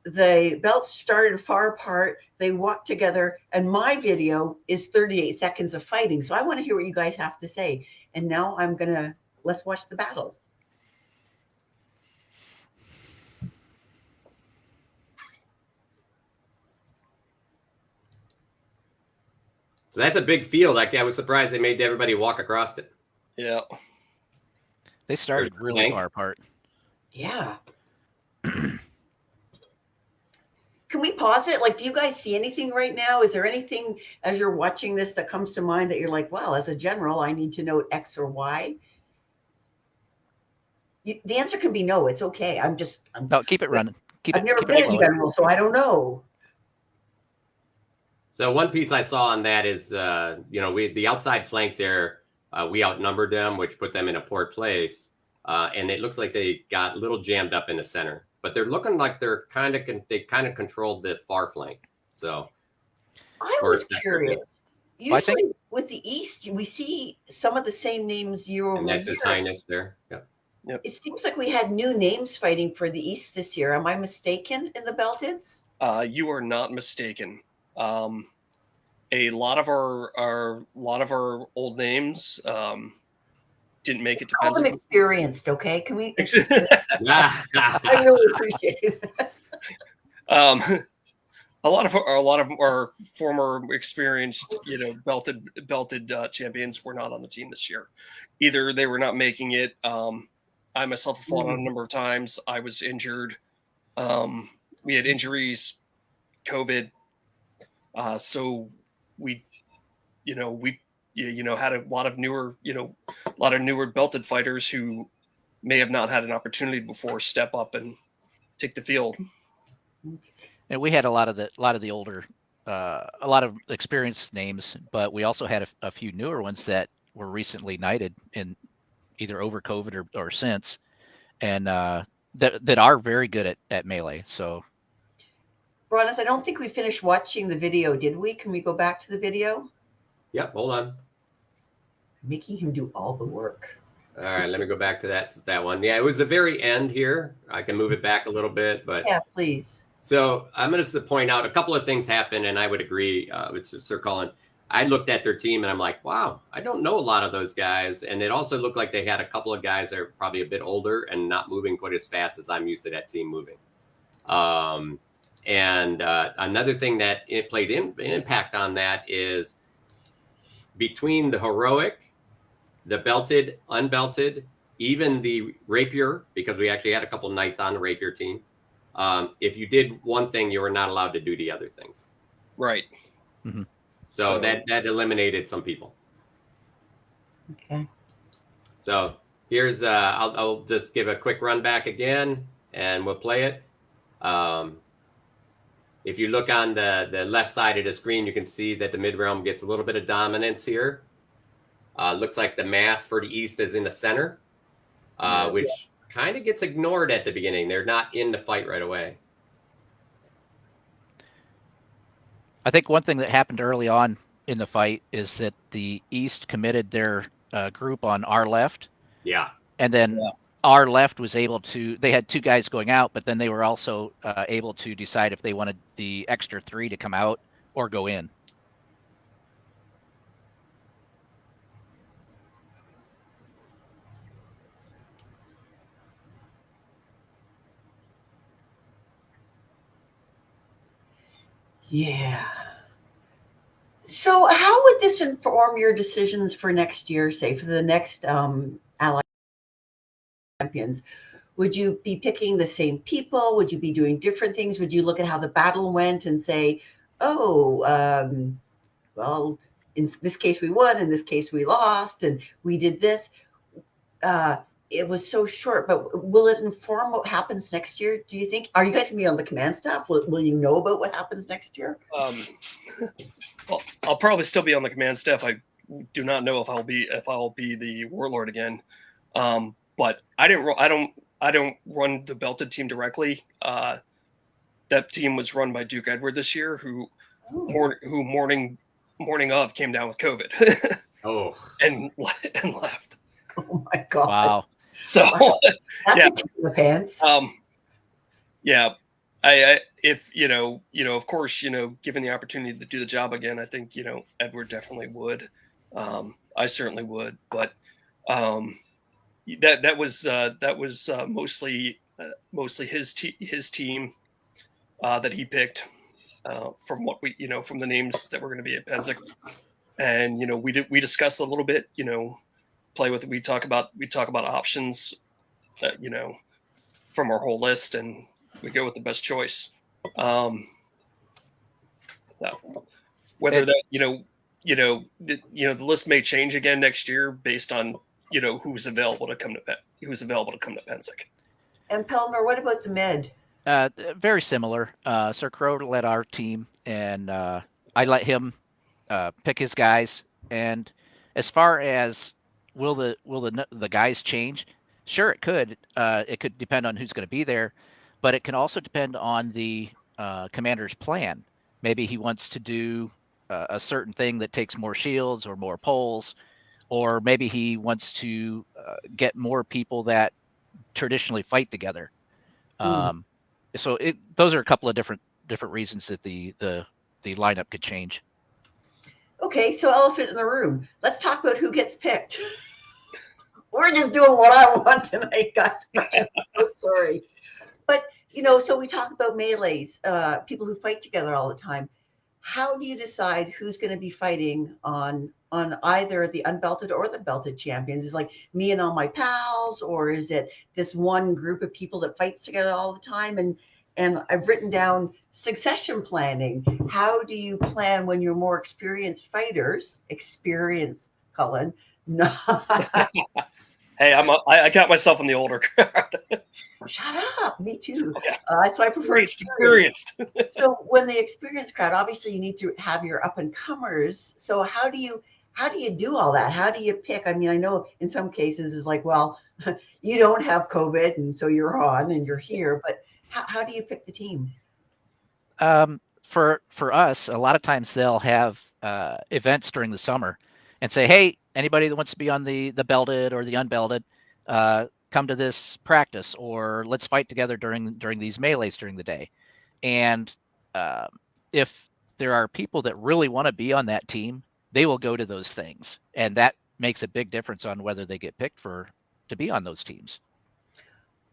The belts started far apart, they walked together, and my video is 38 seconds of fighting. So I want to hear what you guys have to say. And now let's watch the battle. So that's a big field. I was surprised they made everybody walk across it. Yeah. They started really far apart. Yeah. Can we pause it? Like, do you guys see anything right now? Is there anything as you're watching this that comes to mind that you're like, well, as a general, I need to know X or Y? The answer can be no. It's okay. No, keep it running. I've never been a general, so I don't know. So one piece I saw on that is, the outside flank there, we outnumbered them, which put them in a poor place. And it looks like they got a little jammed up in the center. but they're looking like they kind of controlled the far flank. So I for was sector two. curious. Well, I think- Usually with the East, we see some of the same names year over And that's year. His Highness there. Yeah. It seems like we had new names fighting for the East this year. Am I mistaken in the Belteds? You are not mistaken. A lot of our old names didn't make it to Call them Pennsic. experienced, okay? Can we? I really appreciate it. A lot of our former experienced, belted champions were not on the team this year. Either they were not making it. I myself have fallen on a number of times. I was injured. We had injuries, COVID. So we had a lot of newer belted fighters who may have not had an opportunity before step up and take the field. And we had a lot of the older, a lot of experienced names, but we also had a few newer ones that were recently knighted in either over COVID or since, and that are very good at melee. So, Bronis, I don't think we finished watching the video, did we? Can we go back to the video? Yep. Hold on. Making him do all the work. All right. Let me go back to that one. Yeah, it was the very end here. I can move it back a little bit, but Yeah, please. So I'm going to point out a couple of things happened, and I would agree with Sir Colin. I looked at their team, and I'm like, wow, I don't know a lot of those guys. And it also looked like they had a couple of guys that are probably a bit older and not moving quite as fast as I'm used to that team moving. Another thing that it played an impact on that is between the heroic, the belted, unbelted, even the rapier, because we actually had a couple of knights on the rapier team. If you did one thing, you were not allowed to do the other thing. Right. Mm-hmm. So that eliminated some people. Okay. So here's I'll just give a quick run back again, and we'll play it. If you look on the left side of the screen, you can see that the mid realm gets a little bit of dominance here. Looks like the mass for the East is in the center, which kind of gets ignored at the beginning. They're not in the fight right away. I think one thing that happened early on in the fight is that the East committed their group on our left. Yeah. And then our left was able to, they had two guys going out, but then they were also able to decide if they wanted the extra 3 to come out or go in. Yeah. So how would this inform your decisions for next year, say for the next Allied Champions? Would you be picking the same people? Would you be doing different things? Would you look at how the battle went and say, oh, well, in this case we won, in this case we lost, and we did this. It was so short, but will it inform what happens next year? Do you think? Are you guys gonna be on the command staff? Will you know about what happens next year? Well, I'll probably still be on the command staff. I do not know if I'll be the warlord again. But I don't run the belted team directly. That team was run by Duke Edward this year, who morning of came down with COVID. and left. Oh my God! Wow. So That's the pants. I if of course, given the opportunity to do the job again, I think Edward definitely would. I certainly would, but that was mostly his team that he picked from what from the names that were going to be at Pennsic, and we discussed a little bit, we talk about options, from our whole list, and we go with the best choice. So whether that the list may change again next year based on who's available to come to Pennsic. And Pelmer, what about the mid? Very similar. Sir Crow led our team, and I let him pick his guys. And as far as will the guys change? Sure, it could. It could depend on who's going to be there. but it can also depend on the commander's plan. Maybe he wants to do a certain thing that takes more shields or more poles, or maybe he wants to get more people that traditionally fight together. So those are a couple of different reasons that the lineup could change. Okay, so elephant in the room. Let's talk about who gets picked. We're just doing what I want tonight, guys. I'm so sorry. But, so we talk about melees, people who fight together all the time. How do you decide who's going to be fighting on either the unbelted or the belted champions? Is it like me and all my pals, or is it this one group of people that fights together all the time? And I've written down succession planning. How do you plan when you're more experienced fighters? Cullen. No. Hey, I got myself in the older crowd. Shut up. Me too. Yeah. That's why I prefer experienced. So when the experienced crowd, obviously you need to have your up and comers. So how do you do all that? How do you pick? I mean, I know in some cases it's like, well, you don't have COVID and so you're on and you're here, but how do you pick the team? For us, a lot of times they'll have events during the summer and say, hey, anybody that wants to be on the belted or the unbelted, come to this practice, or let's fight together during these melees during the day. And if there are people that really want to be on that team, they will go to those things, and that makes a big difference on whether they get picked to be on those teams.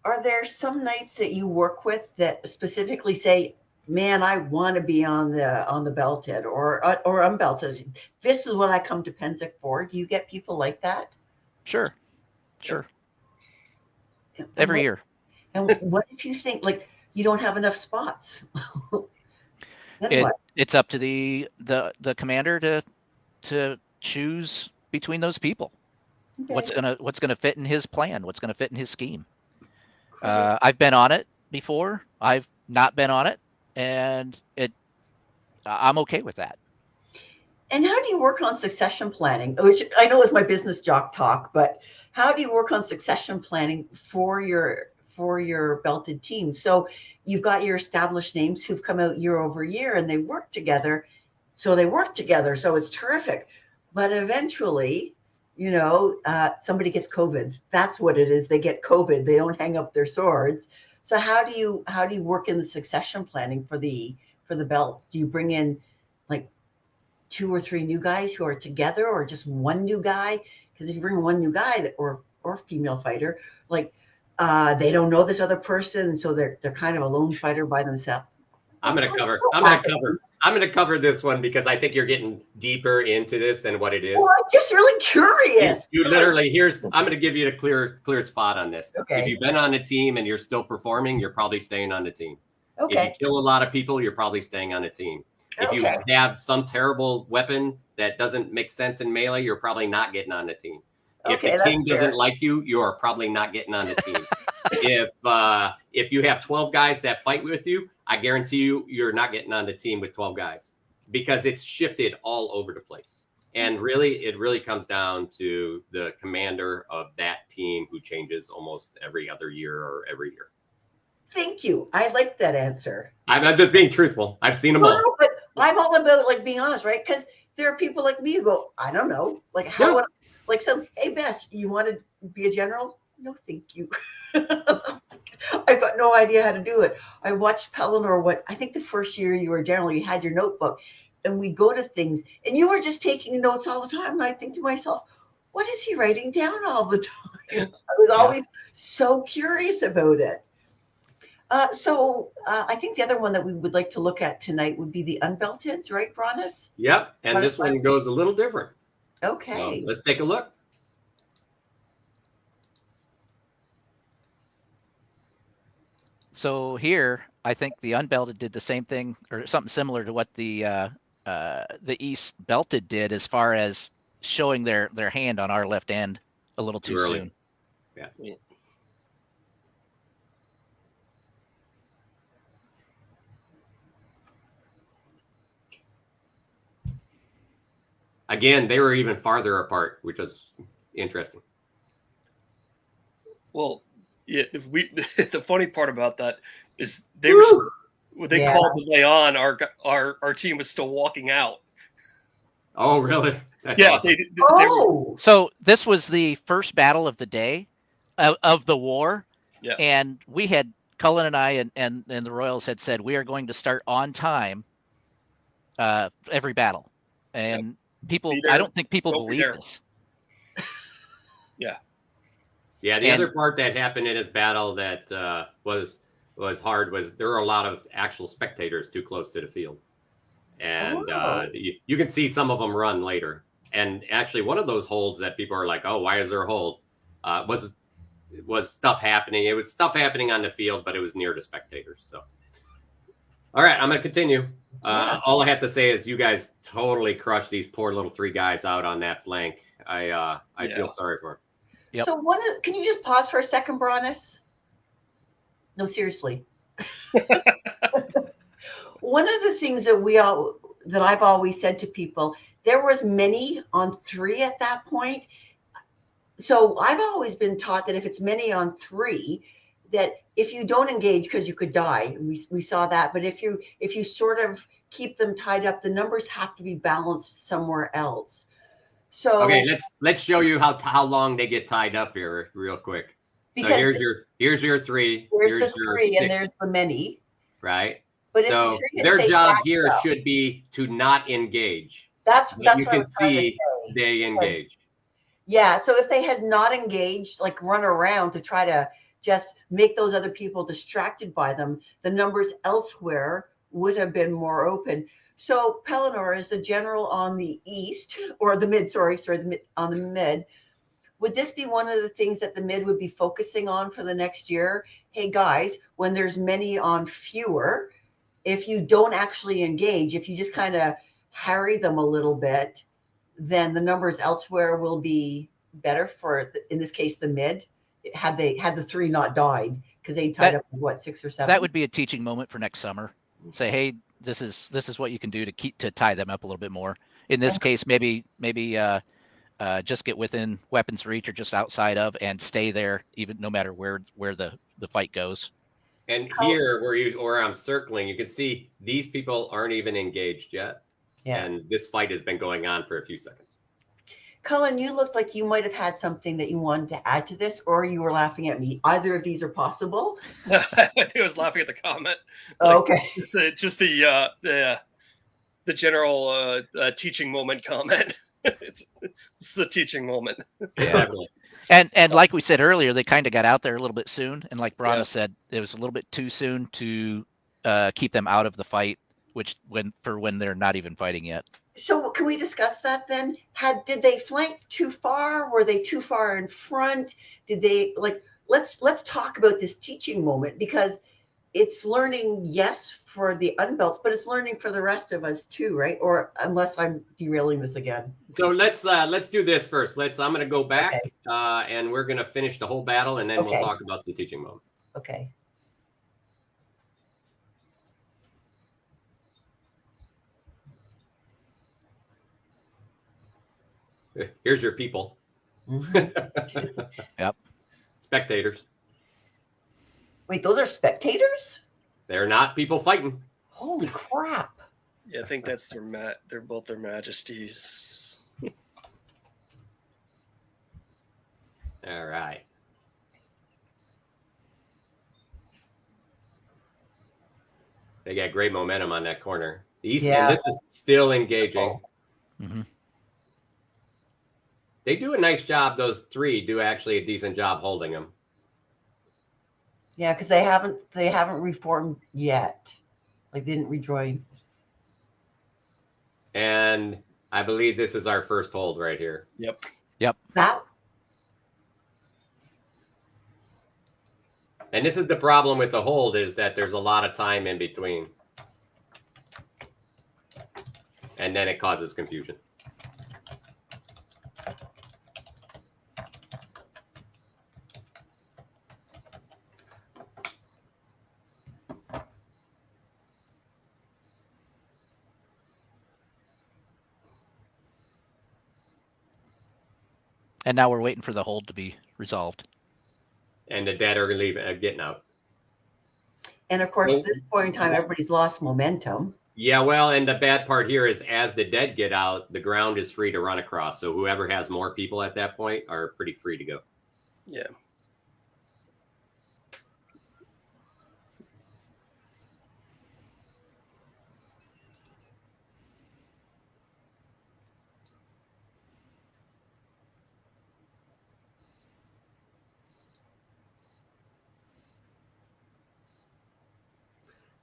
Are there some nights that you work with that specifically say, man, I want to be on the belted or unbelted? This is what I come to Pennsic for. Do you get people like that? Sure. Every year. And what if you think like you don't have enough spots? What? It's up to the commander to choose between those people. Okay. What's gonna fit in his plan? What's gonna fit in his scheme? I've been on it before. I've not been on it, and I'm okay with that. And how do you work on succession planning? Which I know is my business jock talk, but how do you work on succession planning for your belted team? So you've got your established names who've come out year over year and they work together. So it's terrific. But eventually, somebody gets COVID. That's what it is. They get COVID. They don't hang up their swords. So how do you work in the succession planning for the belts? Do you bring in like 2 or 3 new guys who are together, or just one new guy? Because if you bring one new guy or female fighter, like they don't know this other person, so they're kind of a lone fighter by themselves. I'm going to cover this one because I think you're getting deeper into this than what it is. Well, I'm just really curious. You literally, I'm going to give you a clear spot on this. Okay. If you've been on a team and you're still performing, you're probably staying on the team. Okay. If you kill a lot of people, you're probably staying on the team. If you have some terrible weapon that doesn't make sense in melee, you're probably not getting on the team. If the king doesn't like you, you are probably not getting on the team. If you have 12 guys that fight with you, I guarantee you're not getting on the team with 12 guys, because it's shifted all over the place. And it really comes down to the commander of that team, who changes almost every other year or every year. Thank you. I like that answer. I'm just being truthful. I've seen them all. But I'm all about like being honest, right? Because there are people like me who go, I don't know, like how would like some, hey Bess, you want to be a general? No, thank you. I've got no idea how to do it. I watched Pellinor. I think the first year you were a general, you had your notebook, and we go to things, and you were just taking notes all the time. And I think to myself, what is he writing down all the time? I was always so curious about it. So I think the other one that we would like to look at tonight would be the unbelteds, right, Bronis? Yep, and this one goes a little different. Okay. So let's take a look. So here, I think the unbelted did the same thing or something similar to what the East belted did, as far as showing their hand on our left end a little too soon. Yeah. Again, they were even farther apart, which was interesting. Well, Yeah, if we the funny part about that is they were when they Yeah. called the play on, our team was still walking out. Oh, really? That's Yeah, awesome. they were. Oh, So this was the first battle of the day of the war. Yeah. And we had Cullen and I and the Royals had said we are going to start on time every battle. And people, Be there, I don't think people don't be believed there. us. Yeah, the And- other part that happened in his battle that was hard was there were a lot of actual spectators too close to the field, and Oh. you can see some of them run later. And actually, one of those holds that people are like, "Oh, why is there a hold?" Was stuff happening. It was stuff happening on the field, but it was near the spectators. So, all right, I'm going to continue. Yeah. All I have to say is you guys totally crushed these poor little 3 guys out on that flank. I feel sorry for them. Yep. So can you just pause for a second, Bronis? No, seriously. One of the things that I've always said to people, there was many on 3 at that point. So I've always been taught that if it's many on 3, that if you don't engage because you could die, we saw that. But if you sort of keep them tied up, the numbers have to be balanced somewhere else. So Okay, let's show you how long they get tied up here real quick. So here's your 3. Here's the your 3, 6, and there's the many. right? But So if you their say job back here up, should be to not engage. that's But what you I can was trying to see say. they engage. Yeah, so if they had not engaged, like run around to try to just make those other people distracted by them, the numbers elsewhere would have been more open. So Pellinor is the general on the east, or the mid, on the mid. Would this be one of the things that the mid would be focusing on for the next year? Hey guys, when there's many on fewer, if you don't actually engage, if you just kind of harry them a little bit, then the numbers elsewhere will be better for, in this case, the mid. Had the 3 not died, because they tied up what, 6 or 7. That would be a teaching moment for next summer. Say, hey, this is what you can do to tie them up a little bit more. In this case, maybe just get within weapons reach or just outside of, and stay there, even no matter where the fight goes. And here where I'm circling, you can see these people aren't even engaged yet. Yeah. And this fight has been going on for a few seconds. Cullen, you looked like you might have had something that you wanted to add to this, or you were laughing at me. Either of these are possible. I think I was laughing at the comment. Okay. It's just the general teaching moment comment. It's a teaching moment. Yeah. Definitely. And like we said earlier, they kind of got out there a little bit soon. And like Brana Yeah. said, it was a little bit too soon to keep them out of the fight, when they're not even fighting yet. So can we discuss that then? Did they flank too far? Were they too far in front? Did they let's talk about this teaching moment, because it's learning, yes, for the Unbelts, but it's learning for the rest of us too, right? Or unless I'm derailing this again. So let's do this first. I'm going to go back, Okay. and we're going to finish the whole battle, and then we'll Okay. talk about some teaching moments. Okay. Here's your people. Yep. Spectators. Wait, those are spectators? They're not people fighting. Holy crap. Yeah, I think that's they're both their majesties. All right. They got great momentum on that corner. Yeah. And this is still engaging. Mm-hmm. They do a nice job. Those 3 do actually a decent job holding them. Yeah, because they haven't reformed yet. Like, they didn't rejoin. And I believe this is our first hold right here. Yep. That And this is the problem with the hold, is that there's a lot of time in between. And then it causes confusion. And now we're waiting for the hold to be resolved. and the dead are getting out. And of course, So- at this point in time, everybody's lost momentum. Yeah, well, and the bad part here is as the dead get out, the ground is free to run across. So whoever has more people at that point are pretty free to go. Yeah.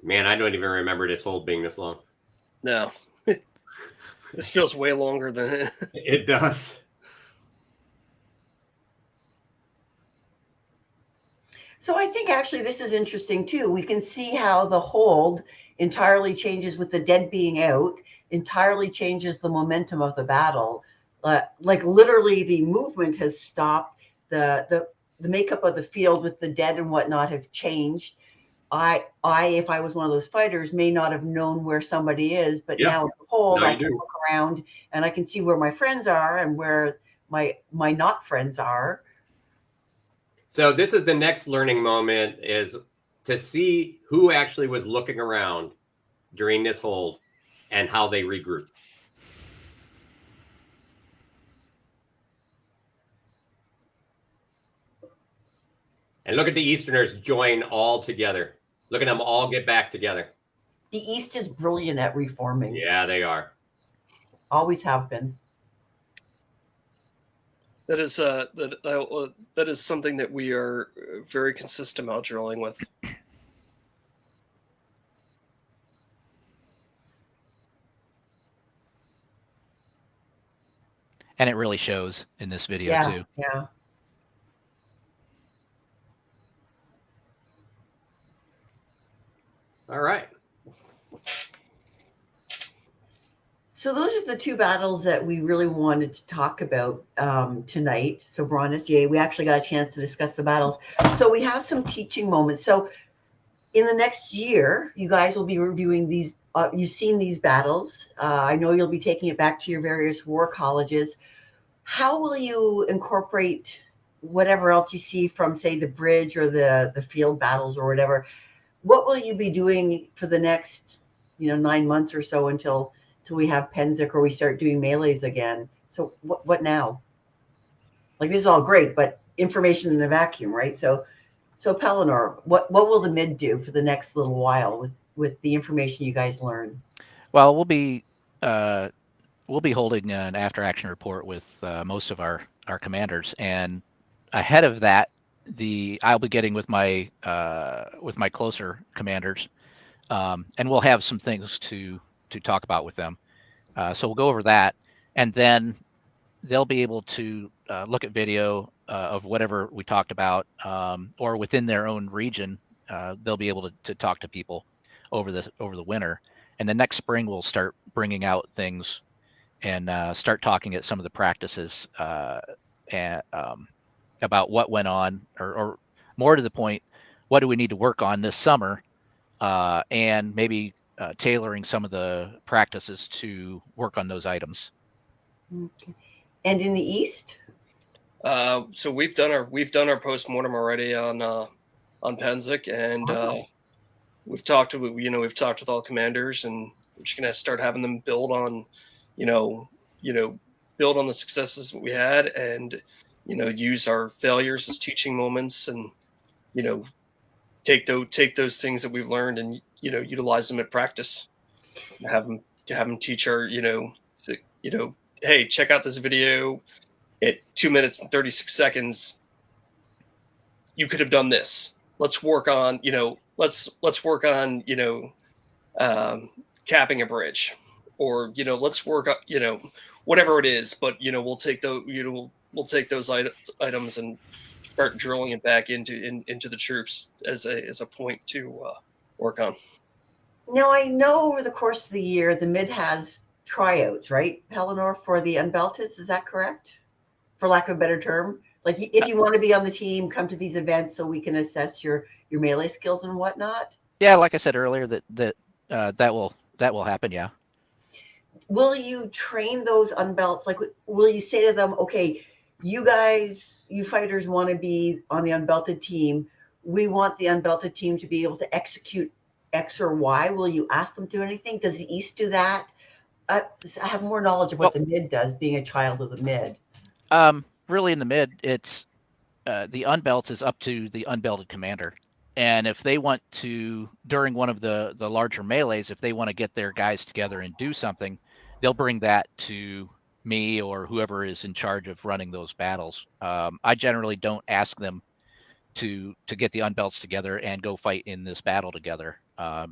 Man, I don't even remember this hold being this long. No. This feels way longer than It does. So I think actually this is interesting too. We can see how the hold entirely changes with the dead being out, entirely changes the momentum of the battle. Like literally the movement has stopped. The makeup of the field with the dead and whatnot have changed. I if I was one of those fighters may not have known where somebody is, but Yeah. now with the hold Now I you can do. look around and I can see where my friends are and where my not friends are. So this is the next learning moment, is to see who actually was looking around during this hold and how they regroup. And look at the Easterners join all together. Look at them all get back together. The East is brilliant at reforming. Yeah, they are. Always have been. that is something that we are very consistent about drilling with. And it really shows in this video Yeah, too. yeah. All right. So those are the two battles that we really wanted to talk about tonight. So Bronis, yay, we actually got a chance to discuss the battles. So we have some teaching moments. So in the next year, you guys will be reviewing these. You've seen these battles. I know you'll be taking it back to your various war colleges. How will you incorporate whatever else you see from, say, the bridge or the field battles or whatever? What will you be doing for the next, 9 months or so until we have Pennsic or we start doing melees again? So what now? Like, this is all great, but information in a vacuum, right? So Pellinor, what will the mid do for the next little while with the information you guys learn? Well, we'll be holding an after action report with most of our commanders, and ahead of that, I'll be getting with my closer commanders, and we'll have some things to talk about with them. So we'll go over that, and then they'll be able to look at video of whatever we talked about, or within their own region, they'll be able to talk to people over the winter. And the next spring, we'll start bringing out things and start talking at some of the practices and, about what went on, or more to the point, what do we need to work on this summer, and maybe tailoring some of the practices to work on those items. Okay. And in the East? So we've done our postmortem already on Pennsic, and we've talked with all commanders, and we're just gonna start having them build on the successes that we had, and use our failures as teaching moments, and take those things that we've learned and utilize them at practice. Have them teach our hey, check out this video at 2 minutes and 36 seconds. You could have done this. Let's work on capping a bridge, or let's work on whatever it is. But we'll take those items and start drilling it back into the troops as a point to work on. Now, I know over the course of the year, the mid has tryouts, right, Pellinor, for the Unbelts? Is that correct? For lack of a better term, like if you want to be on the team, come to these events so we can assess your melee skills and whatnot. Yeah, like I said earlier, that will happen. Yeah. Will you train those Unbelts? Like, will you say to them, okay, you guys, you fighters want to be on the unbelted team. We want the unbelted team to be able to execute X or Y. Will you ask them to do anything? Does the East do that? I have more knowledge of what the mid does, being a child of the mid. Really in the mid, it's the unbelts is up to the unbelted commander. And if they want to, during one of the larger melees, if they want to get their guys together and do something, they'll bring that to me or whoever is in charge of running those battles. I generally don't ask them to get the unbelts together and go fight in this battle together,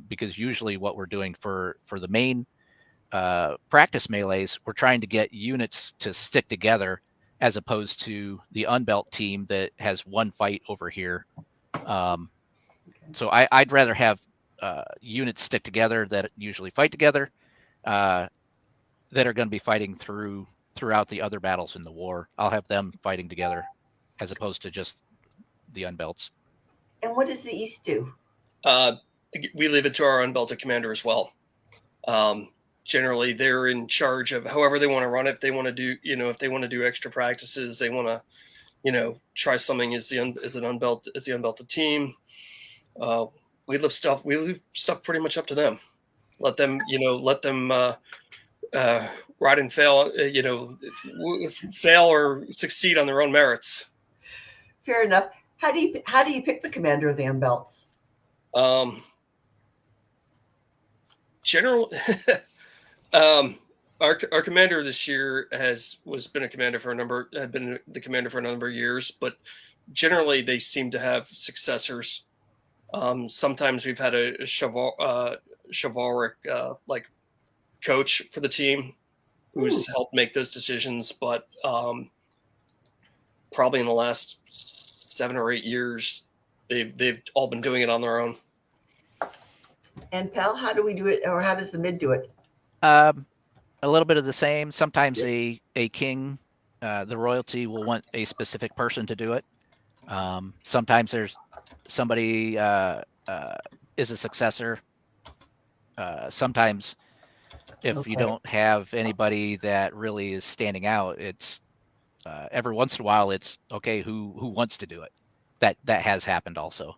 because usually what we're doing for the main practice melees, we're trying to get units to stick together as opposed to the unbelt team that has one fight over here. So I'd rather have units stick together that usually fight together, that are going to be fighting throughout the other battles in the war. I'll have them fighting together as opposed to just the unbelts. And what does the East do? We leave it to our unbelted commander as well. Generally, they're in charge of however they want to run it. If they want to do, if they want to do extra practices, they want to, try something as the unbelted team. We leave stuff pretty much up to them. Let them ride and fail, fail or succeed on their own merits. Fair enough. How do you pick the commander of the unbelts? Our commander this year had been the commander for a number of years, but generally they seem to have successors. Sometimes we've had a chivalric like coach for the team who's helped make those decisions, but probably in the last 7 or 8 years they've all been doing it on their own. And Pal, how do we do it, or how does the mid do it? A little bit of the same. Sometimes a king, the royalty will want a specific person to do it. Sometimes there's somebody is a successor. Sometimes if you don't have anybody that really is standing out, it's every once in a while it's okay, who wants to do it. That has happened also.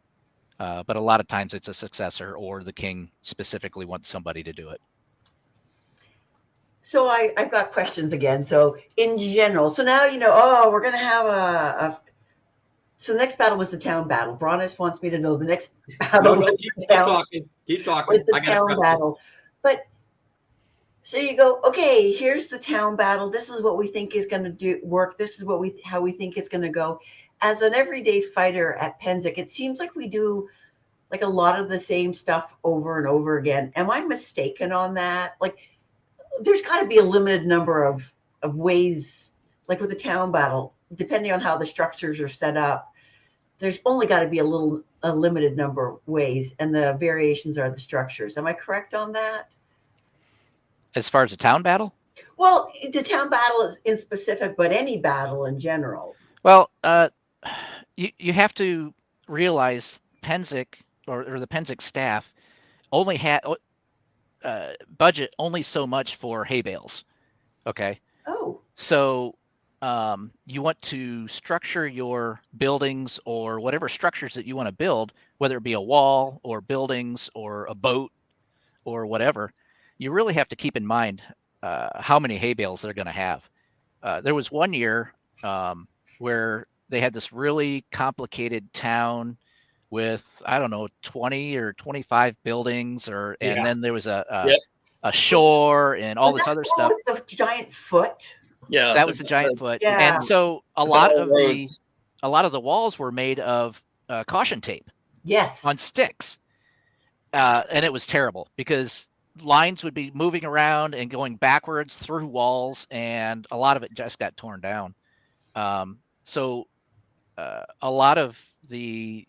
But a lot of times it's a successor or the king specifically wants somebody to do it. So I've got questions again. So in general, so now we're going to have so the next battle was the town battle. Bronis wants me to know the next battle. No, keep talking. Keep talking. Was the town battle. But so you go, okay, here's the town battle. This is what we think is going to work. This is how we think it's going to go. As an everyday fighter at Pennsic, it seems like we do like a lot of the same stuff over and over again. Am I mistaken on that? Like, there's got to be a limited number of ways, like with the town battle, depending on how the structures are set up, there's only got to be a limited number of ways, and the variations are the structures. Am I correct on that? As far as the town battle? Well, the town battle is in specific, but any battle in general. Well, you have to realize Pennsic or the Pennsic staff only had budget only so much for hay bales. Okay. Oh. So you want to structure your buildings or whatever structures that you want to build, whether it be a wall or buildings or a boat or whatever, you really have to keep in mind how many hay bales they're going to have. There was one year where they had this really complicated town with, I don't know, 20 or 25 buildings, and then there was a shore and all this other stuff. The giant foot. Yeah, that was a giant foot. Yeah. And so a lot of the walls were made of caution tape. Yes. On sticks. And it was terrible because lines would be moving around and going backwards through walls, and a lot of it just got torn down. So a lot of the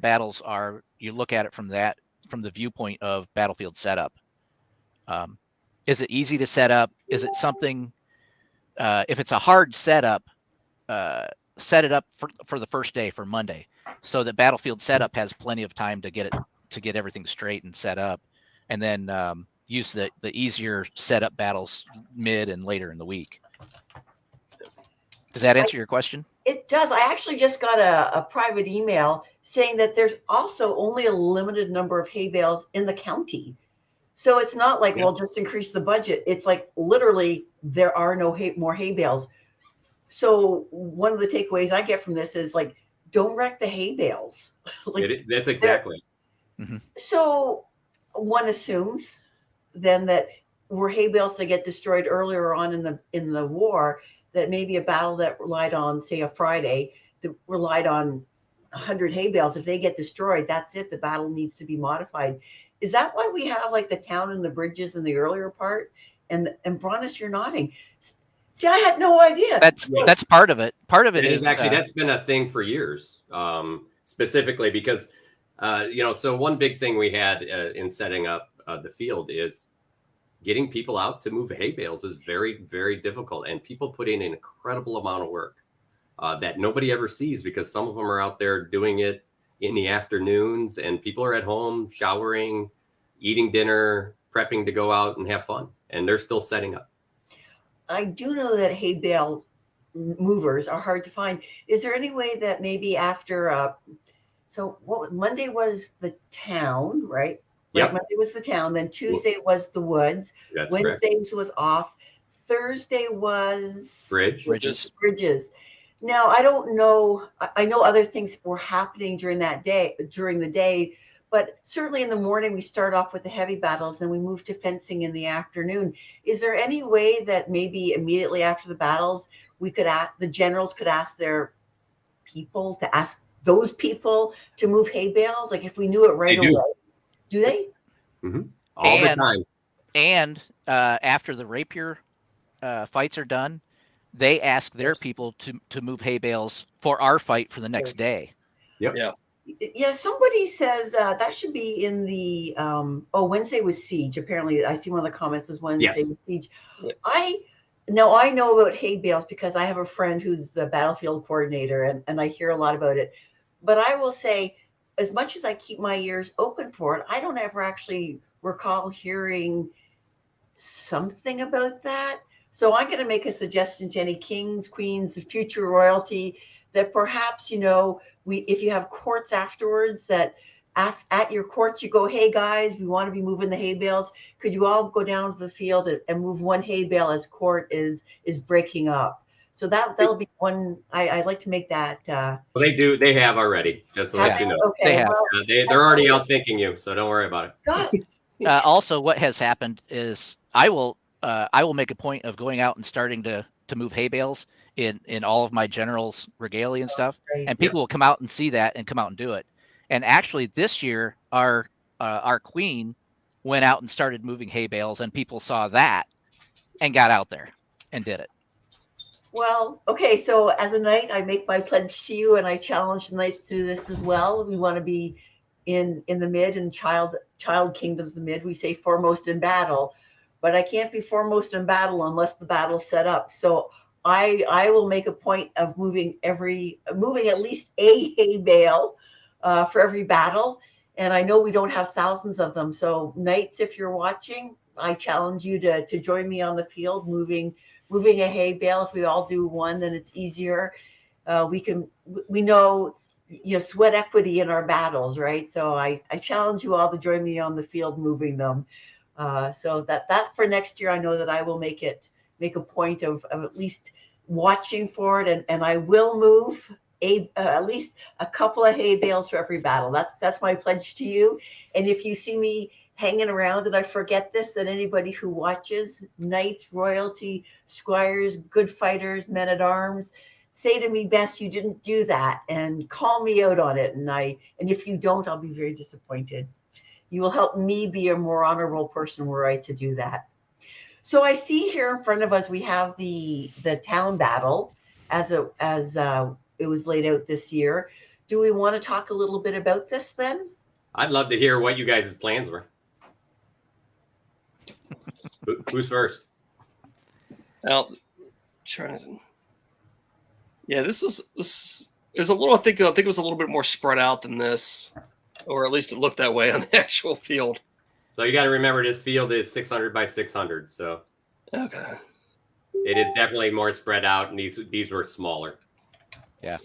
battles are, you look at it from the viewpoint of battlefield setup. Is it easy to set up? Is it something, if it's a hard setup, set it up for the first day, for Monday, so that battlefield setup has plenty of time to get everything straight and set up, and then use the easier setup battles mid and later in the week. Does that answer your question? It does. I actually just got a private email saying that there's also only a limited number of hay bales in the county. So it's not like, well, just increase the budget. It's like literally there are no more hay bales. So one of the takeaways I get from this is like, don't wreck the hay bales. That's exactly. So one assumes then that were hay bales to get destroyed earlier on in the war, that maybe a battle that relied on, say, a Friday, that relied on 100 hay bales, if they get destroyed, that's it. The battle needs to be modified. Is that why we have like the town and the bridges in the earlier part? And Bronis, you're nodding. See, I had no idea. That's part of it. Part of it is actually that's been a thing for years, specifically because so one big thing we had in setting up the field is getting people out to move hay bales is very, very difficult, and people put in an incredible amount of work that nobody ever sees because some of them are out there doing it in the afternoons, and people are at home showering, eating dinner, prepping to go out and have fun, and they're still setting up. I do know that hay bale movers are hard to find. Is there any way that maybe after so Monday was the town, right? Yep. Monday was the town, then Tuesday was the woods. That's Wednesdays was off. Thursday was bridges. Now I don't know. I know other things were happening during the day, but certainly in the morning we start off with the heavy battles, then we move to fencing in the afternoon. Is there any way that maybe immediately after the battles the generals could ask their people to ask those people to move hay bales? Like if we knew it right away. Do they? Mm-hmm. All the time. And after the rapier fights are done, they ask their people to move hay bales for our fight for the next day. Yep. Yeah. Somebody says that should be in the Wednesday was siege. Apparently, I see one of the comments is Wednesday was siege. I know about hay bales because I have a friend who's the battlefield coordinator, and I hear a lot about it. But I will say, as much as I keep my ears open for it, I don't ever actually recall hearing something about that. So I'm going to make a suggestion to any kings, queens, future royalty that perhaps, if you have courts afterwards, that at your courts you go, hey guys, we want to be moving the hay bales. Could you all go down to the field and move one hay bale as court is breaking up? So that'll be one. I'd like to make that. Well, they do. They have already. Just to let you know. Okay. They have. They're already out thinking you, so don't worry about it. Got it. Also, what has happened is I will make a point of going out and starting to move hay bales in all of my generals' regalia and stuff, and people will come out and see that and come out and do it. And actually, this year our queen went out and started moving hay bales, and people saw that and got out there and did it. Well, okay. So as a knight, I make my pledge to you, and I challenge the knights to do this as well. We want to be in the mid, and child kingdoms the mid. We say foremost in battle, but I can't be foremost in battle unless the battle's set up. So I will make a point of moving at least a hay bale for every battle. And I know we don't have thousands of them. So knights, if you're watching, I challenge you to join me on the field moving a hay bale. If we all do one, then it's easier. We know, sweat equity in our battles, right? So I challenge you all to join me on the field moving them. So that for next year, I know that I will make a point of at least watching for it, and I will move at least a couple of hay bales for every battle. That's my pledge to you. And if you see me hanging around and I forget this, then anybody who watches, knights, royalty, squires, good fighters, men at arms, say to me, Bess, you didn't do that, and call me out on it. And if you don't, I'll be very disappointed. You will help me be a more honorable person were I to do that. So I see here in front of us, we have the town battle as it was laid out this year. Do we want to talk a little bit about this then? I'd love to hear what you guys' plans were. Who's first? Well, this is a little. I think it was a little bit more spread out than this, or at least it looked that way on the actual field. So you got to remember this field is 600 by 600. So okay, It is definitely more spread out, and these were smaller. Yeah.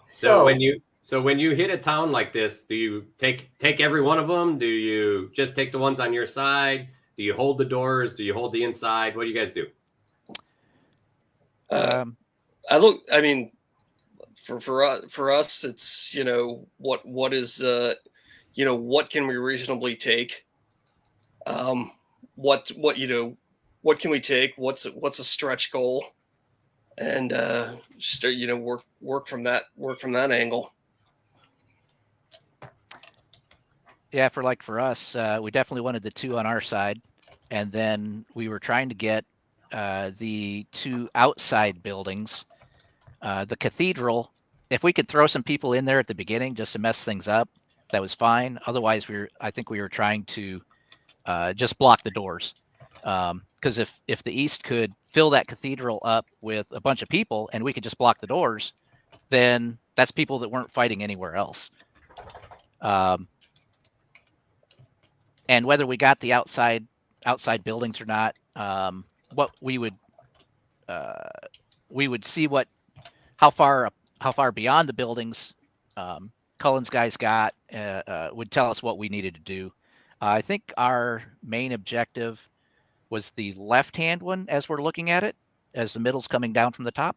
So when you hit a town like this, do you take every one of them? Do you just take the ones on your side? Do you hold the doors? Do you hold the inside? What do you guys do? I mean, for us, it's what is what can we reasonably take? What can we take? What's a stretch goal? And start work from that angle. Yeah, for us, we definitely wanted the 2 on our side, and then we were trying to get the 2 outside buildings. The cathedral, if we could throw some people in there at the beginning just to mess things up, that was fine. Otherwise, I think we were trying to just block the doors. Because if the East could fill that cathedral up with a bunch of people and we could just block the doors, then that's people that weren't fighting anywhere else. And whether we got the outside buildings or not, what we would see how far beyond the buildings Cullen's guys got would tell us what we needed to do. I think our main objective was the left-hand one as we're looking at it, as the middle's coming down from the top.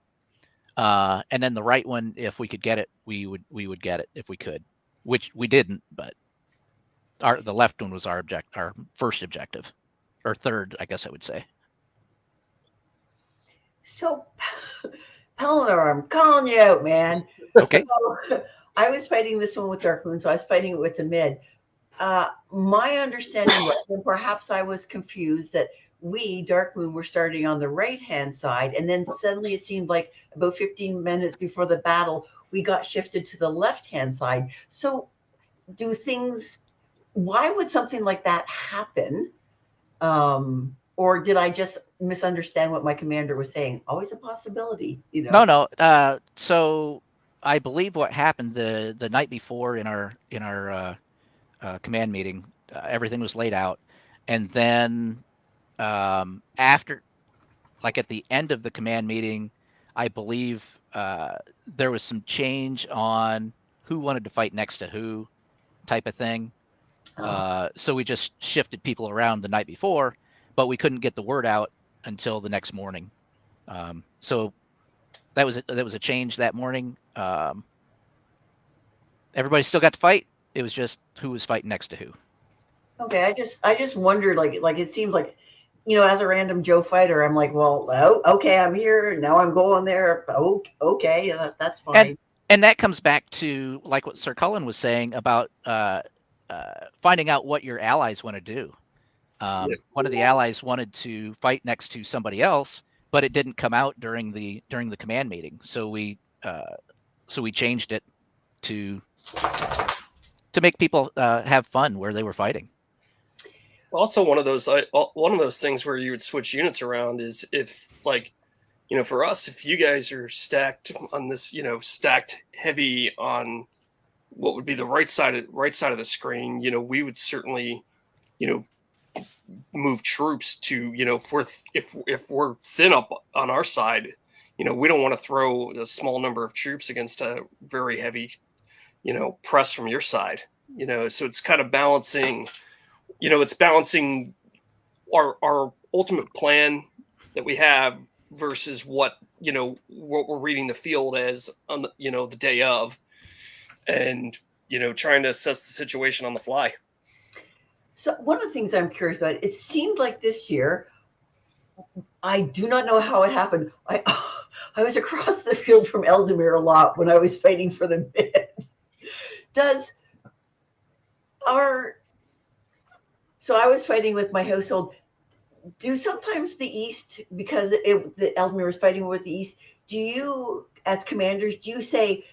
And then the right one, if we could get it, we would get it if we could, which we didn't, but the left one was our first objective, or third, I guess I would say. So, Pellinor, I'm calling you out, man. Okay. So, I was fighting this one with Dark Moon, so I was fighting it with the mid. My understanding was, and perhaps I was confused, that we, Dark Moon, were starting on the right-hand side, and then suddenly it seemed like about 15 minutes before the battle, we got shifted to the left-hand side. So why would something like that happen? Or did I just misunderstand what my commander was saying? Always a possibility, No. So I believe what happened the night before in our command meeting, everything was laid out, and then after, like at the end of the command meeting, I believe there was some change on who wanted to fight next to who, type of thing. So we just shifted people around the night before, but we couldn't get the word out until the next morning. So that was a change that morning. Everybody still got to fight. It was just who was fighting next to who. Okay, I just wondered, like it seems like, as a random Joe fighter, I'm like, well, okay, I'm here now. I'm going there. Okay, that's fine. And that comes back to like what Sir Cullen was saying about finding out what your allies want to do. One of the allies wanted to fight next to somebody else, but it didn't come out during the command meeting. So we changed it to make people have fun where they were fighting. Also, one of those things where you would switch units around is if, like, for us, if you guys are stacked on this, stacked heavy on what would be the right side of the screen, we would certainly, move troops to, if we're thin up on our side, we don't want to throw a small number of troops against a very heavy, press from your side, so it's kind of balancing, it's balancing our ultimate plan that we have versus what we're reading the field as on the, the day of, and trying to assess the situation on the fly. So one of the things I'm curious about, it seemed like this year, I do not know how it happened. I was across the field from Eldemir a lot when I was fighting for the mid. So I was fighting with my household. Do sometimes the East, because the Eldemir was fighting with the East, do you, as commanders, do you say,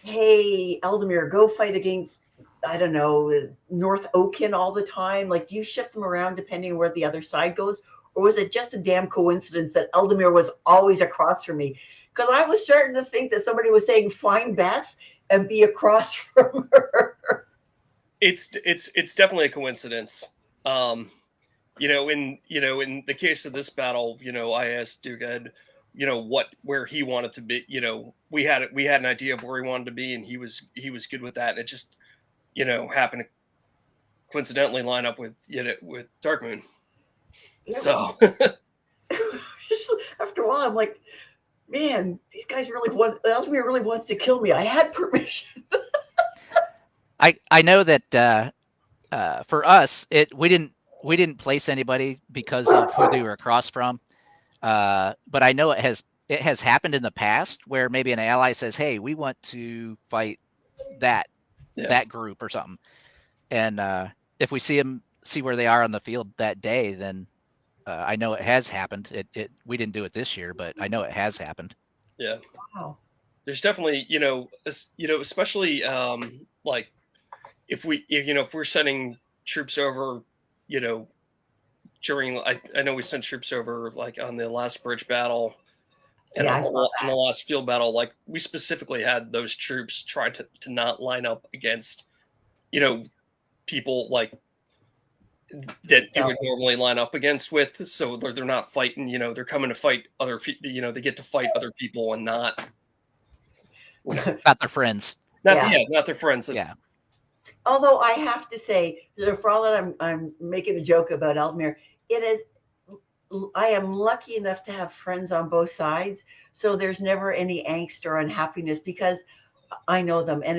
hey, Eldemir, go fight against, I don't know, North Oaken all the time? Like, do you shift them around depending on where the other side goes? Or was it just a damn coincidence that Eldemir was always across from me? Because I was starting to think that somebody was saying, find Bess and be across from her. It's definitely a coincidence. In the case of this battle, I asked Dugan, where he wanted to be. We had an idea of where he wanted to be, and he was good with that. And it just, happened to coincidentally line up with Dark Moon. Yeah. So after a while, I'm like, man, these guys really Ellesmere really wants to kill me. I had permission. I know that for us, we didn't place anybody because of who they were across from. But I know it has happened in the past where maybe an ally says, "Hey, we want to fight that group or something," and if we see where they are on the field that day, then I know it has happened. We didn't do it this year, but I know it has happened. Yeah. Wow. There's definitely, especially like if we're sending troops over, during, I know we sent troops over like on the last bridge battle and Yeah, on the last field battle, like we specifically had those troops try to not line up against, people like that they would normally line up against with. So they're not fighting, they're coming to fight other people, they get to fight other people and not Not their friends. Not their friends. Yeah. Although I have to say, for all that I'm making a joke about Ellesmere, I am lucky enough to have friends on both sides. So there's never any angst or unhappiness because I know them and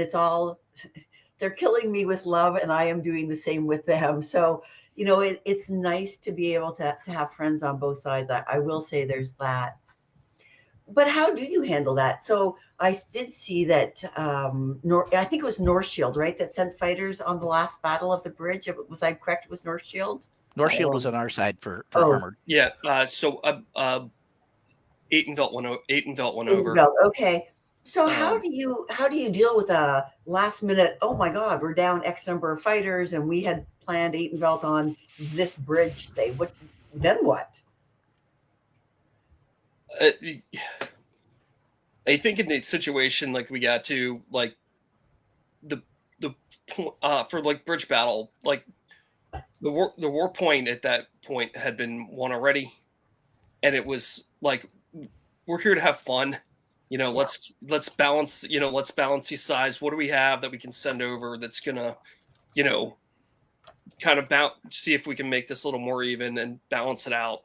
they're killing me with love and I am doing the same with them. So, it's nice to be able to have friends on both sides. I will say there's that. But how do you handle that? So I did see that I think it was North Shield, right, that sent fighters on the last battle of the bridge. Was I correct? It was North Shield? North Shield was on our side for armored. Yeah. So 8 and Mbelt went over. Okay. So how do you deal with a last minute? Oh my God, we're down X number of fighters, and we had planned 8 and Mbelt on this bridge. Say what? Then what? I think in the situation like we got to, like the for like bridge battle, like the war point at that point had been won already, and it was like we're here to have fun. Let's balance. Let's balance these sides. What do we have that we can send over that's gonna, kind of see if we can make this a little more even and balance it out.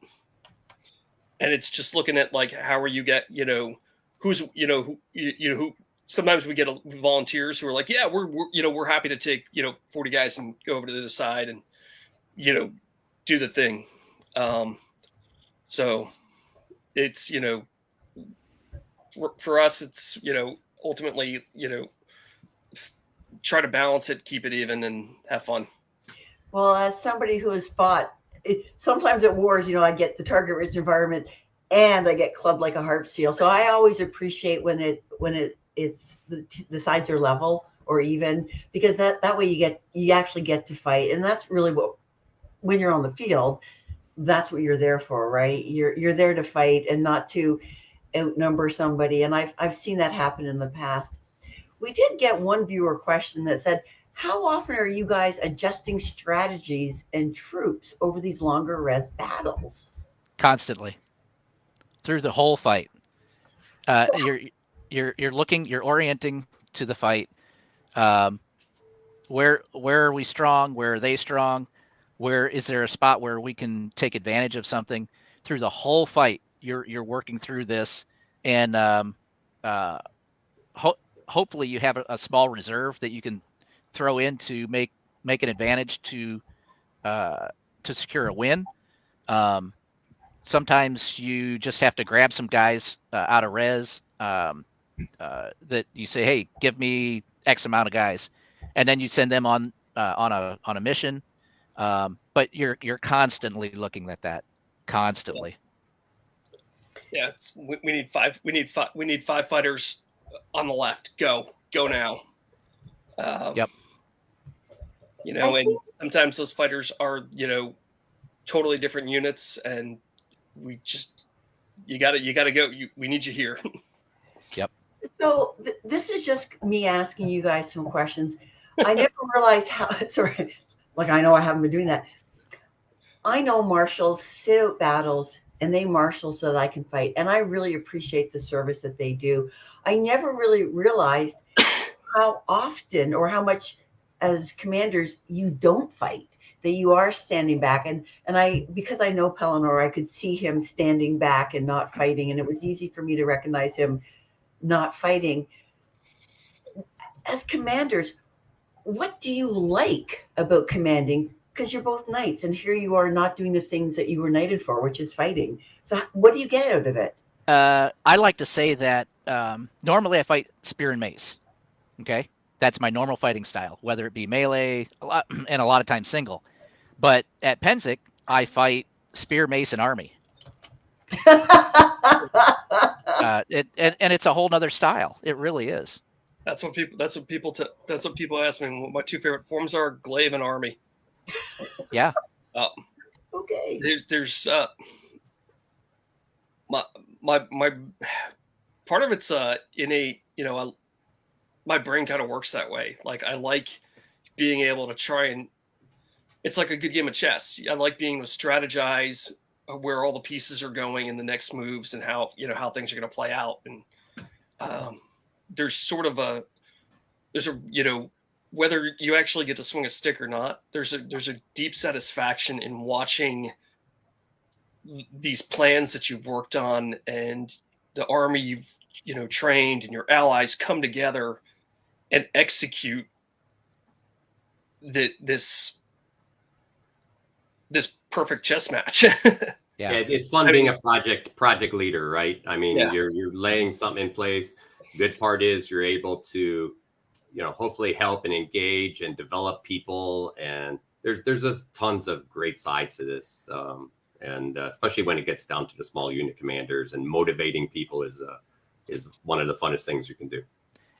And it's just looking at like how are you get who's who sometimes we get volunteers who are like, yeah, we're happy to take 40 guys and go over to the other side and do the thing. So it's for us it's ultimately try to balance it, keep it even, and have fun. Well, as somebody who has fought, sometimes at wars, I get the target-rich environment, and I get clubbed like a harp seal. So I always appreciate when it's the sides are level or even, because that way you actually get to fight, and that's really when you're on the field, that's what you're there for, right? You're there to fight and not to outnumber somebody. And I've seen that happen in the past. We did get one viewer question that said, how often are you guys adjusting strategies and troops over these longer res battles? Constantly. Through the whole fight. You're orienting to the fight. Where are we strong? Where are they strong? Where is there a spot where we can take advantage of something? Through the whole fight, you're working through this, and hopefully you have a small reserve that you can throw in to make an advantage to secure a win. Sometimes you just have to grab some guys out of res that you say, hey, give me X amount of guys, and then you send them on a mission. But you're constantly looking at that, constantly. Yeah, we need five. We need 5 fighters on the left. Go now. Yep. And sometimes those fighters are totally different units, and we just you gotta go. We need you here. Yep. So this is just me asking you guys some questions. I never realized how. Sorry, like I know I haven't been doing that. I know marshals sit out battles and they marshal so that I can fight. And I really appreciate the service that they do. I never really realized how often or how much as commanders you don't fight, that you are standing back. And I, because I know Pellinor, I could see him standing back and not fighting. And it was easy for me to recognize him not fighting. As commanders, what do you like about commanding? Because you're both knights, and here you are not doing the things that you were knighted for, which is fighting. So what do you get out of it? I like to say that normally I fight spear and mace. Okay, that's my normal fighting style, whether it be melee and a lot of times single. But at Pennsic, I fight spear, mace, and army. And it's a whole nother style. It really is. That's what people ask me. What my two favorite forms are: glaive and army. Yeah. Okay. There's my part of it's innate. My brain kind of works that way. Like I like being able to try and it's like a good game of chess. I like being able to strategize where all the pieces are going in the next moves and how things are going to play out. And there's whether you actually get to swing a stick or not, there's a deep satisfaction in watching these plans that you've worked on and the army you've trained and your allies come together and execute this perfect chess match. Yeah. It's fun being a project leader, right? I mean, you're laying something in place. Good part is you're able to, hopefully help and engage and develop people. And there's just tons of great sides to this. And especially when it gets down to the small unit commanders, and motivating people is one of the funnest things you can do.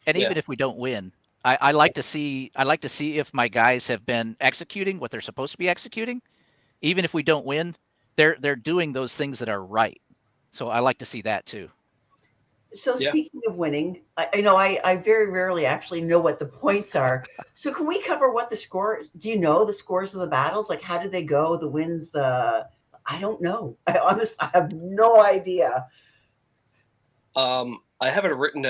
And even if we don't win, I like to see if my guys have been executing what they're supposed to be executing. Even if we don't win, they're doing those things that are right. So I like to see that too. So speaking of winning, I very rarely actually know what the points are. So can we cover what the scores? Do you know the scores of the battles? Like how did they go? The wins, I don't know. I have no idea. I have it written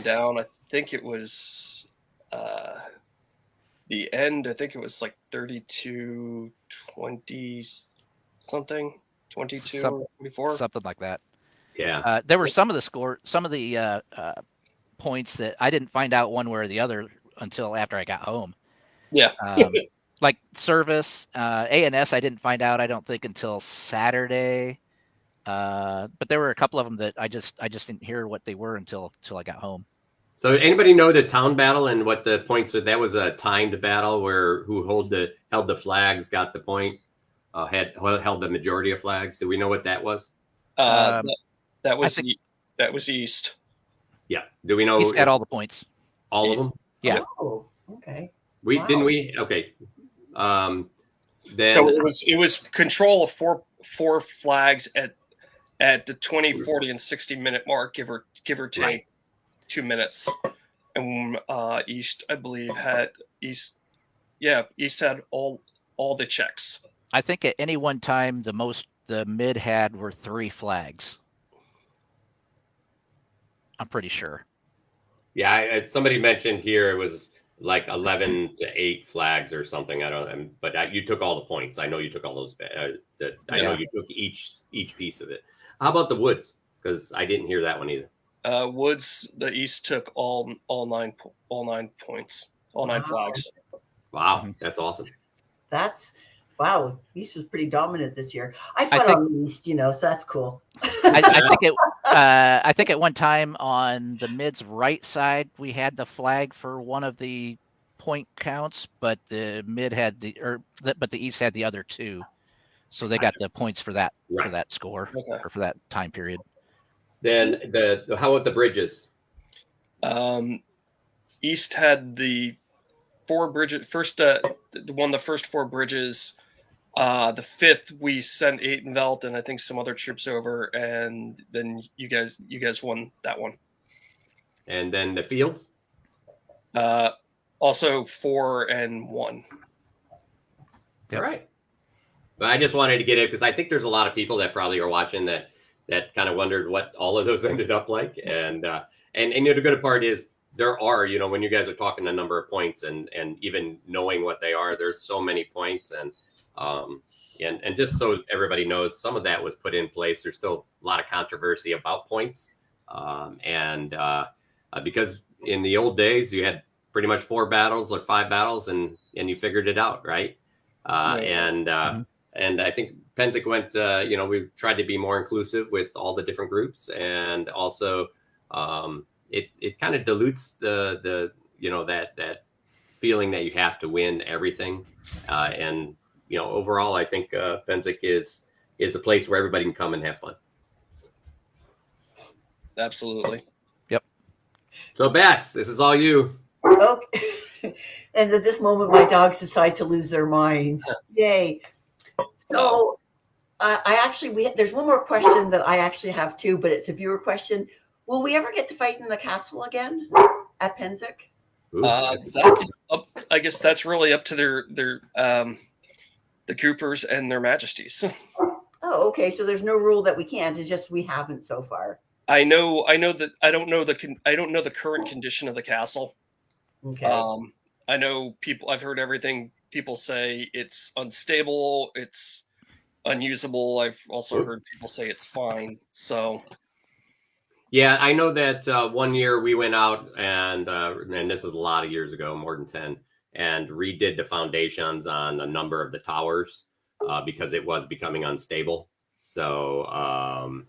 down. I think it was the end. I think it was like 32, 20 something, 22 before. Something like that. Yeah. There were some of the points that I didn't find out one way or the other until after I got home. Yeah. Like service, A&S, I didn't find out, I don't think, until Saturday. But there were a couple of them that I just didn't hear what they were until I got home. So anybody know the town battle and what the points are? That was a timed battle where who held the flags got the point, held the majority of flags. Do we know what that was? That was East. Yeah. Do we know? He's got all the points. All of them? Yeah. Oh, okay. Okay. Then So it was control of four flags at the 20, 40, and 60-minute mark, give or take. Right. 2 minutes. And East, I believe, had East had all the checks. I think at any one time the mid had were 3 flags. I'm pretty sure. Yeah, somebody mentioned here it was like 11 to 8 flags or something. I don't. But you took all the points. I know you took all those. I know you took each piece of it. How about the woods? Because I didn't hear that one either. Woods, the East took all 9 points, all 9 flags. Wow, that's awesome. Wow. East was pretty dominant this year. I fought on the East, so that's cool. I think at one time on the mid's right side we had the flag for one of the point counts, but the mid had but the East had the other 2, so they got the points for that score or for that time period. Then how about the bridges? East had the 4 bridges. Won the first 4 bridges. The 5th we sent 8 Mbelts and I think some other troops over, and then you guys won that one. And then the fields? Also 4 and 1. Yep. All right. But I just wanted to get it because I think there's a lot of people that probably are watching that kind of wondered what all of those ended up like. And the good part is there are, when you guys are talking a number of points and even knowing what they are, there's so many points. And just so everybody knows, some of that was put in place. There's still a lot of controversy about points. Because in the old days, you had pretty much 4 battles or 5 battles and you figured it out, right? And I think Pennsic went, we tried to be more inclusive with all the different groups. And also it kind of dilutes the that feeling that you have to win everything. And overall, I think Pennsic is a place where everybody can come and have fun. Absolutely. Yep. So Bess, this is all you. Okay. And at this moment, my dogs decide to lose their minds. Yay. So there's one more question that I actually have too, but it's a viewer question. Will we ever get to fight in the castle again at Pennsic? I guess that's really up to their the Coopers and their Majesties. Oh, okay. So there's no rule that we can't. It's just we haven't so far. I know that I don't know the current condition of the castle. Okay. I know I've heard everything. People say it's unstable, it's unusable. I've also heard people say it's fine. So yeah, I know that one year we went out and this is a lot of years ago, more than 10, and redid the foundations on a number of the towers because it was becoming unstable. So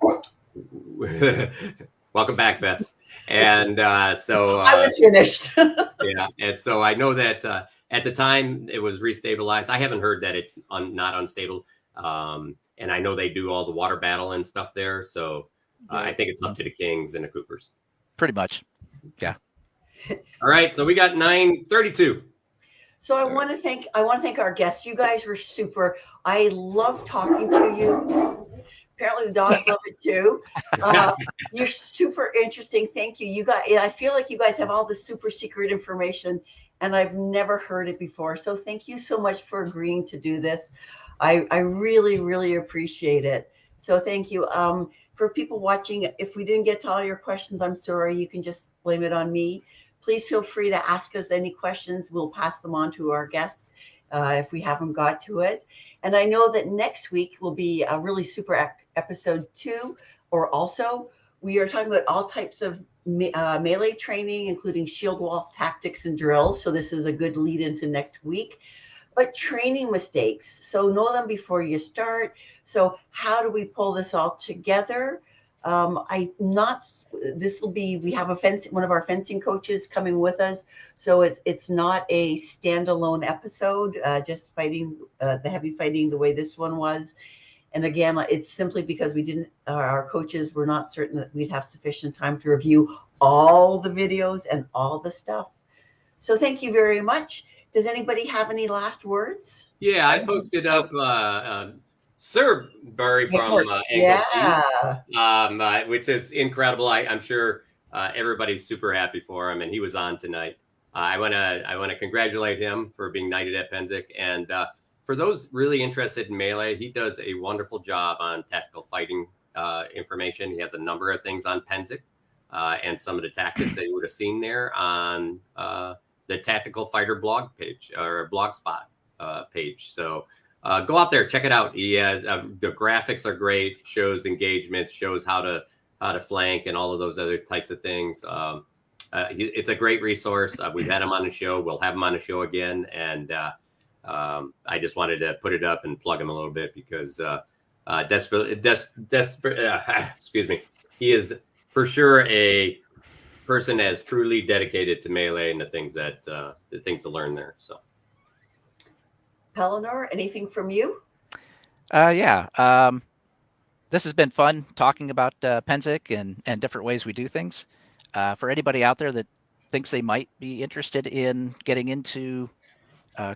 welcome back, Bess. And so I was finished. yeah, and so I know that at the time it was restabilized. I haven't heard that it's not unstable. And I know they do all the water battle and stuff there. So I think it's up to the Kings and the Coopers. Pretty much. Yeah. All right. So we got 9:32. So I want to thank our guests. You guys were super. I love talking to you. Apparently the dogs love it too. You're super interesting. Thank you. You guys, I feel like you guys have all the super secret information and I've never heard it before. So thank you so much for agreeing to do this. I really, really appreciate it. So thank you. For people watching, if we didn't get to all your questions, I'm sorry. You can just blame it on me. Please feel free to ask us any questions. We'll pass them on to our guests if we haven't got to it. And I know that next week will be a really super episode 2, or also we are talking about all types of melee training, including shield walls, tactics, and drills. So this is a good lead into next week. But training mistakes. So know them before you start. So how do we pull this all together? We have one of our fencing coaches coming with us. So it's not a standalone episode, just fighting the heavy fighting the way this one was. And again, it's simply because our coaches were not certain that we'd have sufficient time to review all the videos and all the stuff. So thank you very much. Does anybody have any last words? Yeah, I posted up Sir Burry from Anglesey, which is incredible. I'm sure everybody's super happy for him, and he was on tonight. I want to congratulate him for being knighted at Pennsic, and for those really interested in melee, he does a wonderful job on tactical fighting information. He has a number of things on Pennsic, and some of the tactics that you would have seen there on the Tactical Fighter blog page or blogspot page. So go out there, check it out. He has the graphics are great, shows engagement, shows how to flank and all of those other types of things. It's a great resource. We've had him on the show. We'll have him on the show again. And I just wanted to put it up and plug him a little bit because excuse me, he is for sure a person that is truly dedicated to melee and the things to learn there. So, Pellinor, anything from you? This has been fun talking about Pennsic and different ways we do things. For anybody out there that thinks they might be interested in getting into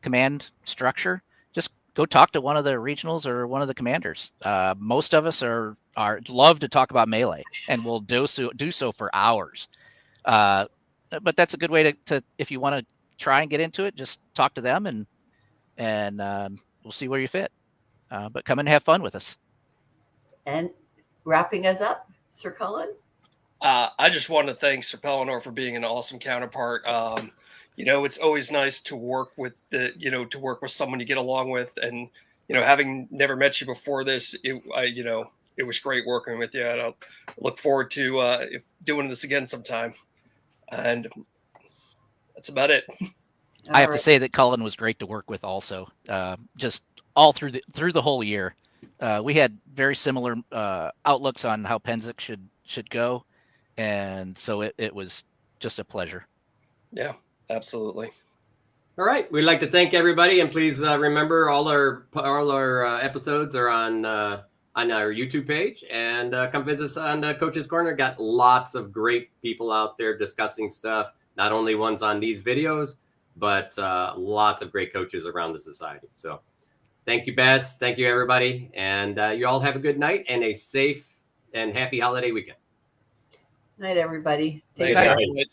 command structure, just go talk to one of the regionals or one of the commanders. Most of us are love to talk about melee, and we'll do so for hours. But that's a good way to if you want to try and get into it, just talk to them and we'll see where you fit. But come and have fun with us. And wrapping us up, Sir Cullen. I just want to thank Sir Pellinor for being an awesome counterpart. It's always nice to work with someone you get along with, and having never met you before this, it was great working with you, and I'll look forward to doing this again sometime. And that's about it. I have to say that Cullen was great to work with also. Just all through the whole year. We had very similar outlooks on how Pennsic should go, and so it was just a pleasure. Yeah, absolutely. All right, we'd like to thank everybody, and please remember all our episodes are on our YouTube page, and come visit us on Coach's Corner. Got lots of great people out there discussing stuff. Not only ones on these videos, but lots of great coaches around the society. So thank you, Bess. Thank you, everybody. And you all have a good night and a safe and happy holiday weekend. Night, everybody. Thank Take care. you.